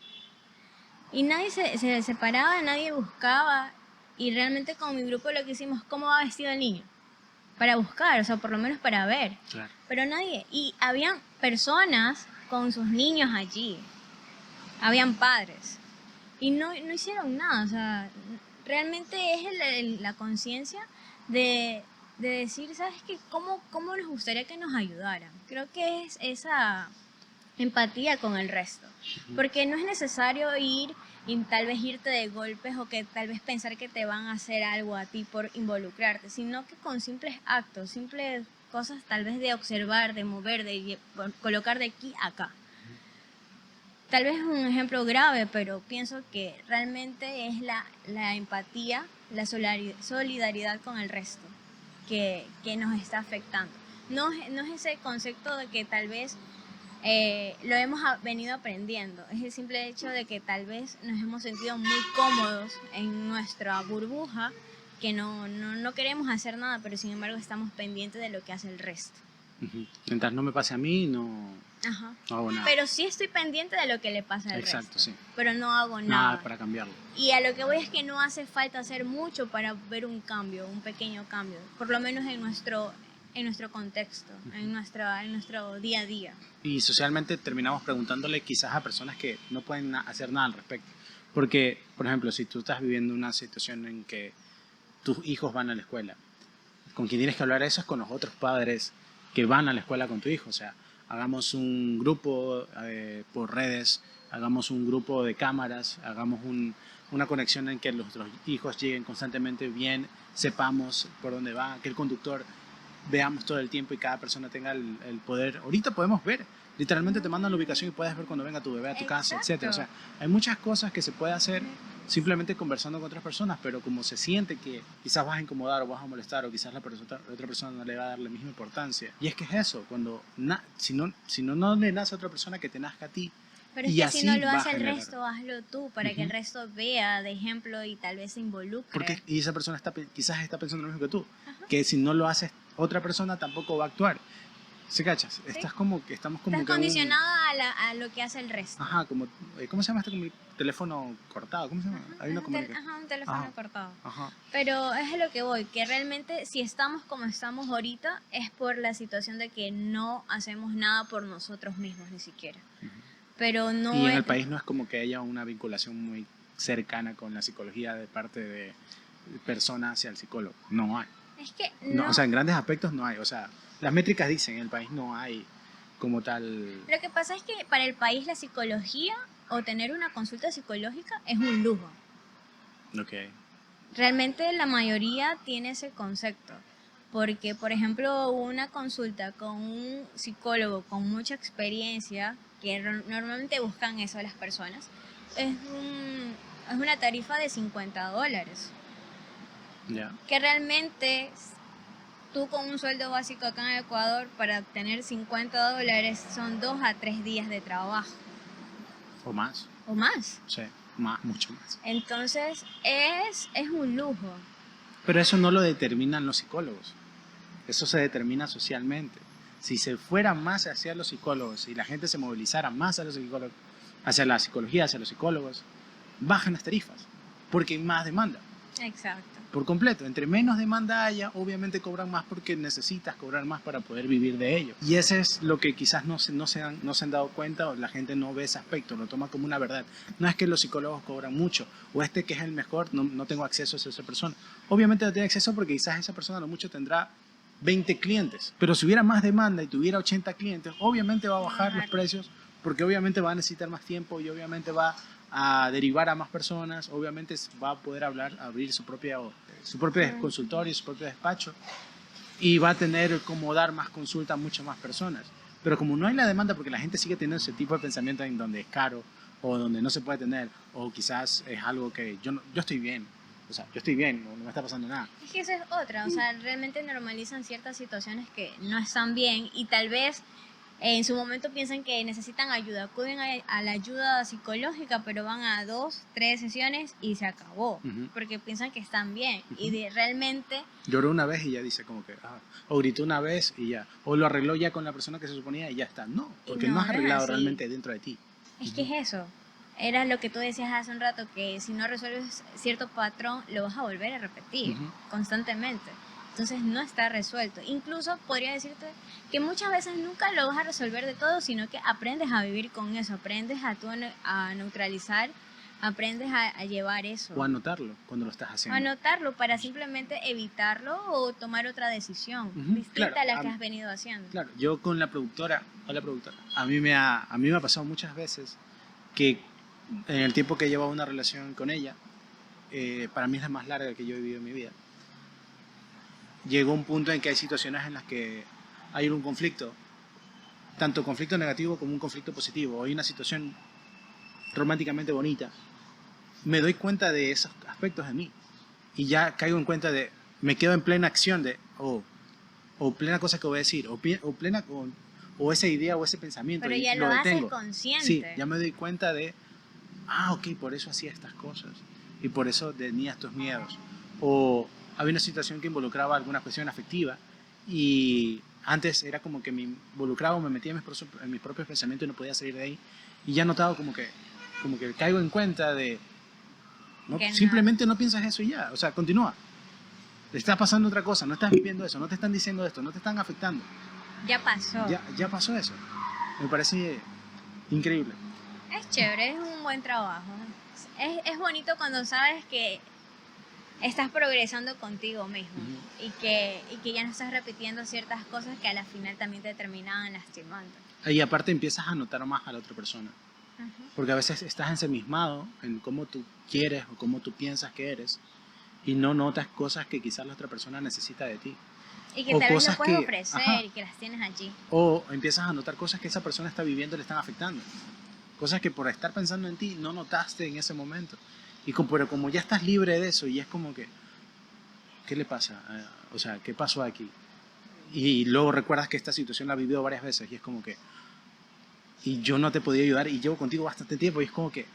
Y nadie se separaba, nadie buscaba. Y realmente con mi grupo lo que hicimos, ¿cómo va vestido el niño? Para buscar, o sea, por lo menos para ver. Claro. Pero nadie. Y habían personas con sus niños allí. Habían padres. Y no hicieron nada. O sea, realmente es la conciencia de decir, ¿sabes qué? ¿Cómo nos gustaría que nos ayudaran? Creo que es esa empatía con el resto. Porque no es necesario ir y tal vez irte de golpes o que tal vez pensar que te van a hacer algo a ti por involucrarte, sino que con simples actos, simples cosas tal vez de observar, de mover, de colocar de aquí a acá. Tal vez es un ejemplo grave, pero pienso que realmente es la empatía, la solidaridad con el resto que nos está afectando. No es ese concepto de que tal vez lo hemos venido aprendiendo. Es el simple hecho de que tal vez nos hemos sentido muy cómodos en nuestra burbuja, que no queremos hacer nada, pero sin embargo estamos pendientes de lo que hace el resto. Mientras no me pase a mí, no hago nada. Pero sí estoy pendiente de lo que le pasa al Exacto, resto. sí. Pero no hago nada. Nada para cambiarlo. Y a lo que voy es que no hace falta hacer mucho para ver un cambio, un pequeño cambio. Por lo menos en nuestro contexto, en nuestro día a día. Y socialmente terminamos preguntándole quizás a personas que no pueden hacer nada al respecto. Porque, por ejemplo, si tú estás viviendo una situación en que tus hijos van a la escuela, con quien tienes que hablar eso es con los otros padres que van a la escuela con tu hijo. O sea, hagamos un grupo por redes, hagamos un grupo de cámaras, hagamos una conexión en que nuestros hijos lleguen constantemente bien, sepamos por dónde va, que el conductor veamos todo el tiempo y cada persona tenga el poder. Ahorita podemos ver, literalmente te mandan la ubicación y puedes ver cuando venga tu bebé a tu casa, etc. O sea, hay muchas cosas que se puede hacer simplemente conversando con otras personas, pero como se siente que quizás vas a incomodar o vas a molestar o quizás la otra persona no le va a dar la misma importancia. Y es que es eso, cuando si no le nace a otra persona, que te nazca a ti. Pero es que si no lo hace el resto, hazlo tú, para que el resto vea de ejemplo y tal vez se involucre. Y esa persona quizás está pensando lo mismo que tú, que si no lo haces otra persona tampoco va a actuar. ¿Se cachas? Sí. Estás condicionada a lo que hace el resto. Ajá, como, ¿cómo se llama este? Como el teléfono cortado, ¿cómo se llama? Hay una un teléfono cortado. Ajá. Pero es a lo que voy, que realmente si estamos como estamos ahorita es por la situación de que no hacemos nada por nosotros mismos ni siquiera. Pero no y en el país no es como que haya una vinculación muy cercana con la psicología de parte de persona hacia el psicólogo. No hay. Es que no, o sea, en grandes aspectos no hay. O sea, las métricas dicen, en el país no hay como tal. Lo que pasa es que para el país la psicología o tener una consulta psicológica es un lujo. Ok. Realmente la mayoría tiene ese concepto. Porque, por ejemplo, una consulta con un psicólogo con mucha experiencia, que normalmente buscan eso las personas, es una tarifa de $50. Ya. Que realmente tú con un sueldo básico acá en Ecuador para obtener $50 son 2 a 3 días de trabajo. O más. O más. Sí, mucho más. Entonces es un lujo. Pero eso no lo determinan los psicólogos. Eso se determina socialmente. Si se fuera más hacia los psicólogos y la gente se movilizara más a los psicólogos, hacia la psicología, hacia los psicólogos, bajan las tarifas porque hay más demanda. Exacto. Por completo. Entre menos demanda haya, obviamente cobran más porque necesitas cobrar más para poder vivir de ello. Y ese es lo que quizás no se han dado cuenta, o la gente no ve ese aspecto, lo toma como una verdad. No es que los psicólogos cobran mucho, o este que es el mejor, no tengo acceso a esa persona. Obviamente no tiene acceso porque quizás esa persona a lo mucho tendrá 20 clientes. Pero si hubiera más demanda y tuviera 80 clientes, obviamente va a bajar los precios, porque obviamente va a necesitar más tiempo y obviamente va a derivar a más personas, obviamente va a poder abrir su propio consultorio, su propio despacho, y va a tener como dar más consulta a muchas más personas. Pero como no hay la demanda, porque la gente sigue teniendo ese tipo de pensamiento en donde es caro, o donde no se puede tener, o quizás es algo que yo estoy bien, o sea, yo estoy bien, no me está pasando nada. Es que esa es otra, o sea, realmente normalizan ciertas situaciones que no están bien y tal vez en su momento piensan que necesitan ayuda, acuden a la ayuda psicológica, pero van a 2, 3 sesiones y se acabó, porque piensan que están bien y realmente... Lloró una vez y ya dice como que, o gritó una vez y ya, o lo arregló ya con la persona que se suponía y ya está. No, porque no has arreglado realmente dentro de ti. Es que es eso. Era lo que tú decías hace un rato, que si no resuelves cierto patrón, lo vas a volver a repetir constantemente. Entonces no está resuelto. Incluso podría decirte que muchas veces nunca lo vas a resolver de todo, sino que aprendes a vivir con eso, aprendes a neutralizar, aprendes a llevar eso. O anotarlo cuando lo estás haciendo. Anotarlo para simplemente evitarlo o tomar otra decisión distinta a la que has venido haciendo. Claro, yo con la productora, a mí me ha pasado muchas veces que en el tiempo que he llevado una relación con ella, para mí es la más larga que yo he vivido en mi vida, llegó un punto en que hay situaciones en las que hay un conflicto, tanto conflicto negativo como un conflicto positivo, hay una situación románticamente bonita, me doy cuenta de esos aspectos de mí y ya caigo en cuenta de, me quedo en plena acción de, o plena cosa que voy a decir, o esa idea o ese pensamiento. Pero ya lo haces consciente. Sí, ya me doy cuenta de, ok, por eso hacía estas cosas y por eso tenía estos miedos. O había una situación que involucraba alguna cuestión afectiva y antes era como que me involucraba o me metía en mis propios pensamientos y no podía salir de ahí. Y ya he notado como que caigo en cuenta de, simplemente no piensas eso y ya, o sea, continúa. Te está pasando otra cosa, no estás viviendo eso, no te están diciendo esto, no te están afectando. Ya pasó. Ya pasó eso. Me parece increíble. Es chévere, es un buen trabajo. Es bonito cuando sabes que estás progresando contigo mismo y que ya no estás repitiendo ciertas cosas que a la final también te terminan lastimando. Y aparte empiezas a notar más a la otra persona. Porque a veces estás ensimismado en cómo tú quieres o cómo tú piensas que eres y no notas cosas que quizás la otra persona necesita de ti. Y que tal vez lo puedes ofrecer y que las tienes allí. O empiezas a notar cosas que esa persona está viviendo y le están afectando. Cosas que por estar pensando en ti no notaste en ese momento. Pero como ya estás libre de eso y es como que, ¿qué le pasa? O sea, ¿qué pasó aquí? Y luego recuerdas que esta situación la has vivido varias veces y es como que, y yo no te podía ayudar y llevo contigo bastante tiempo y es como que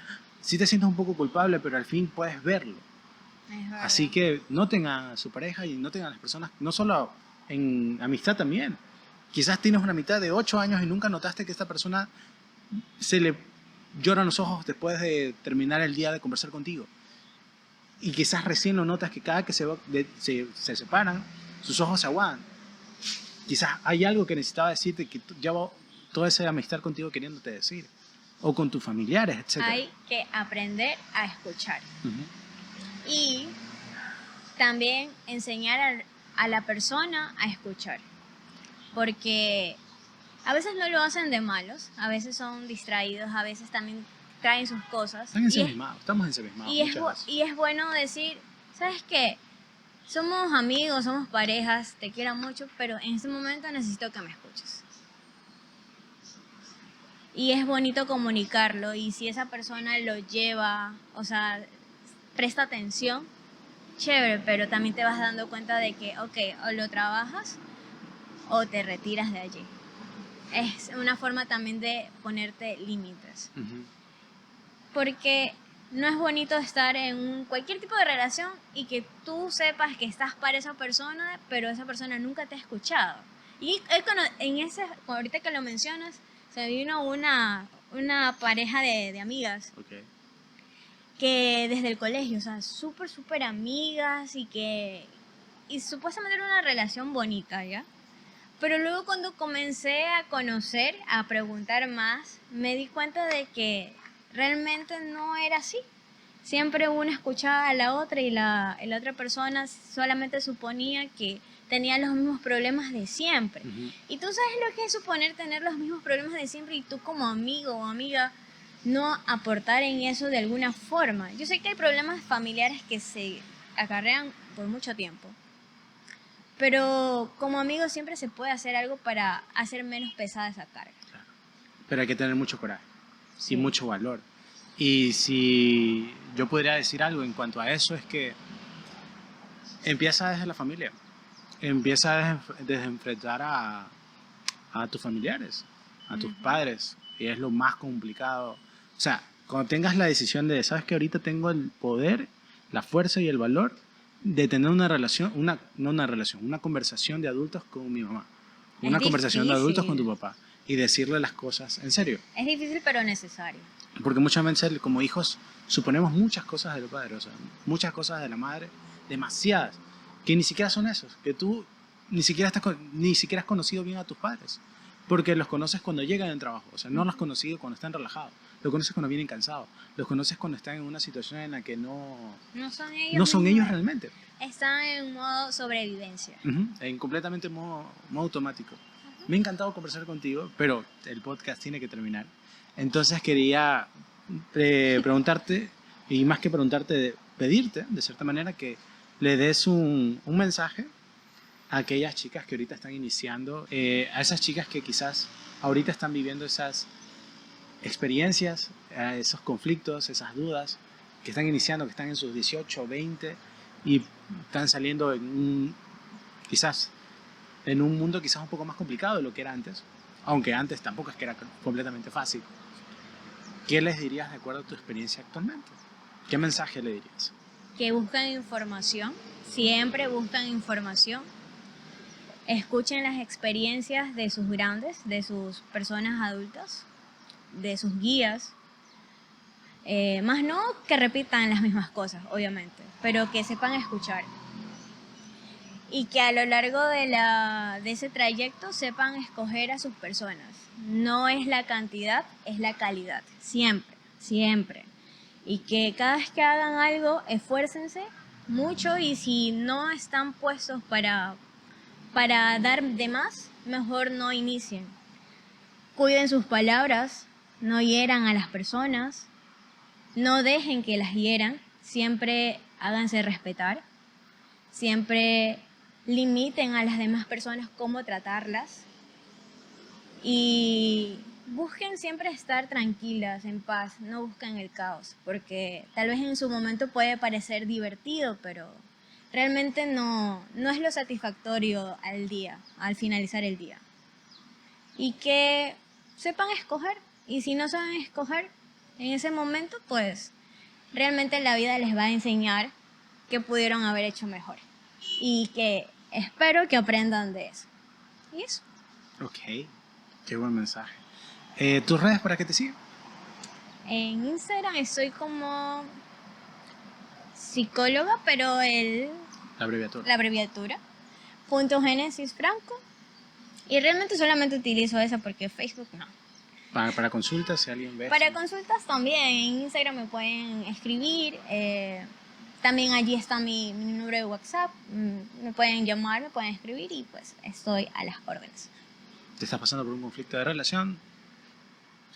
sí te sientes un poco culpable, pero al fin puedes verlo. Así que noten a su pareja y noten a las personas, no solo en amistad también. Quizás tienes una amistad de 8 años y nunca notaste que esta persona se le lloran los ojos después de terminar el día de conversar contigo. Y quizás recién lo notas que cada que se separan, sus ojos se aguadan. Quizás hay algo que necesitaba decirte que lleva toda esa amistad contigo queriéndote decir. O con tus familiares, etc. Hay que aprender a escuchar. Y también enseñar a la persona a escuchar. Porque a veces no lo hacen de malos, a veces son distraídos, a veces también traen sus cosas. Están ensimismados, estamos ensimismados. Y es bueno decir, ¿sabes qué? Somos amigos, somos parejas, te quiero mucho, pero en este momento necesito que me escuches. Y es bonito comunicarlo y si esa persona lo lleva, o sea, presta atención, chévere, pero también te vas dando cuenta de que, ok, o lo trabajas o te retiras de allí. Es una forma también de ponerte límites. Porque no es bonito estar en cualquier tipo de relación y que tú sepas que estás para esa persona, pero esa persona nunca te ha escuchado. Y ahorita que lo mencionas, se vino una pareja de amigas. que desde el colegio, o sea, súper amigas y supuestamente era una relación bonita, ¿ya? Pero luego cuando comencé a conocer, a preguntar más, me di cuenta de que realmente no era así. Siempre una escuchaba a la otra y la otra persona solamente suponía que tenía los mismos problemas de siempre. Ujú. Y tú sabes lo que es suponer tener los mismos problemas de siempre y tú como amigo o amiga no aportar en eso de alguna forma. Yo sé que hay problemas familiares que se acarrean por mucho tiempo, pero como amigo siempre se puede hacer algo para hacer menos pesada esa carga. Pero hay que tener mucho coraje Sí. y mucho valor. Y si yo podría decir algo en cuanto a eso, es que empieza desde la familia. Empieza desde enfrentar a tus familiares, a tus padres. Y es lo más complicado. O sea, cuando tengas la decisión de, sabes que ahorita tengo el poder, la fuerza y el valor de tener una relación, no una relación, una conversación de adultos con mi mamá. Es Una conversación de adultos con difícil. tu papá. Y decirle las cosas en serio. Es difícil pero necesario. Porque muchas veces como hijos suponemos muchas cosas del padre, o sea, muchas cosas de la madre, demasiadas, que ni siquiera son esos, que tú ni siquiera has conocido bien a tus padres, porque los conoces cuando llegan del trabajo, o sea, no los has conocido cuando están relajados, los conoces cuando vienen cansados, los conoces cuando están en una situación en la que no son ellos realmente. Están en modo sobrevivencia. En completamente modo automático. Me ha encantado conversar contigo, pero el podcast tiene que terminar. Entonces quería preguntarte, y más que preguntarte, pedirte, de cierta manera, que le des un mensaje a aquellas chicas que ahorita están iniciando, a esas chicas que quizás ahorita están viviendo esas experiencias, esos conflictos, esas dudas, que están iniciando, que están en sus 18, 20 y están saliendo quizás en un mundo quizás un poco más complicado de lo que era antes, aunque antes tampoco es que era completamente fácil. ¿Qué les dirías de acuerdo a tu experiencia actualmente? ¿Qué mensaje le dirías? Que buscan información, siempre buscan información. Escuchen las experiencias de sus grandes, de sus personas adultas, de sus guías. Más no que repitan las mismas cosas, obviamente, pero que sepan escuchar. Y que a lo largo de ese trayecto sepan escoger a sus personas. No es la cantidad, es la calidad. Siempre, siempre. Y que cada vez que hagan algo, esfuércense mucho y si no están puestos para dar de más, mejor no inicien. Cuiden sus palabras, no hieran a las personas, no dejen que las hieran, siempre háganse respetar, siempre limiten a las demás personas cómo tratarlas y busquen siempre estar tranquilas, en paz, no busquen el caos, porque tal vez en su momento puede parecer divertido, pero realmente no es lo satisfactorio al finalizar el día. Y que sepan escoger, y si no saben escoger en ese momento, pues realmente la vida les va a enseñar que pudieron haber hecho mejor. Y que espero que aprendan de eso. ¿Y eso? Ok, qué buen mensaje. ¿Tus redes para que te sigan? En Instagram estoy como psicóloga, pero La abreviatura. la abreviatura, .Génesis Franco. Y realmente solamente utilizo esa porque Facebook no. Para consultas, si alguien ve. Para consultas también, en Instagram me pueden escribir. También allí está mi número de WhatsApp. Me pueden llamar, me pueden escribir y pues estoy a las órdenes. ¿Te estás pasando por un conflicto de relación?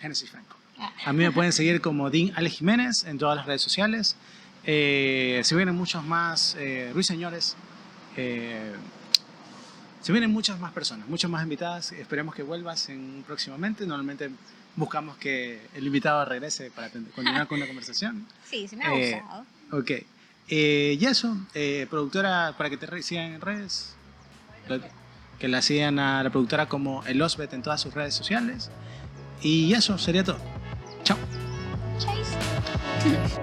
Génesis Franco. A mí me pueden seguir como Dean Ale Jiménez en todas las redes sociales. Se vienen muchos más ruiseñores. Se vienen muchas más personas, muchas más invitadas. Esperemos que vuelvas próximamente. Normalmente buscamos que el invitado regrese para continuar con la conversación. Sí, me ha gustado. Ok. Y eso, productora, para que te sigan en redes, que la sigan a la productora como El Osbet en todas sus redes sociales. Y eso sería todo. Chao. Chase.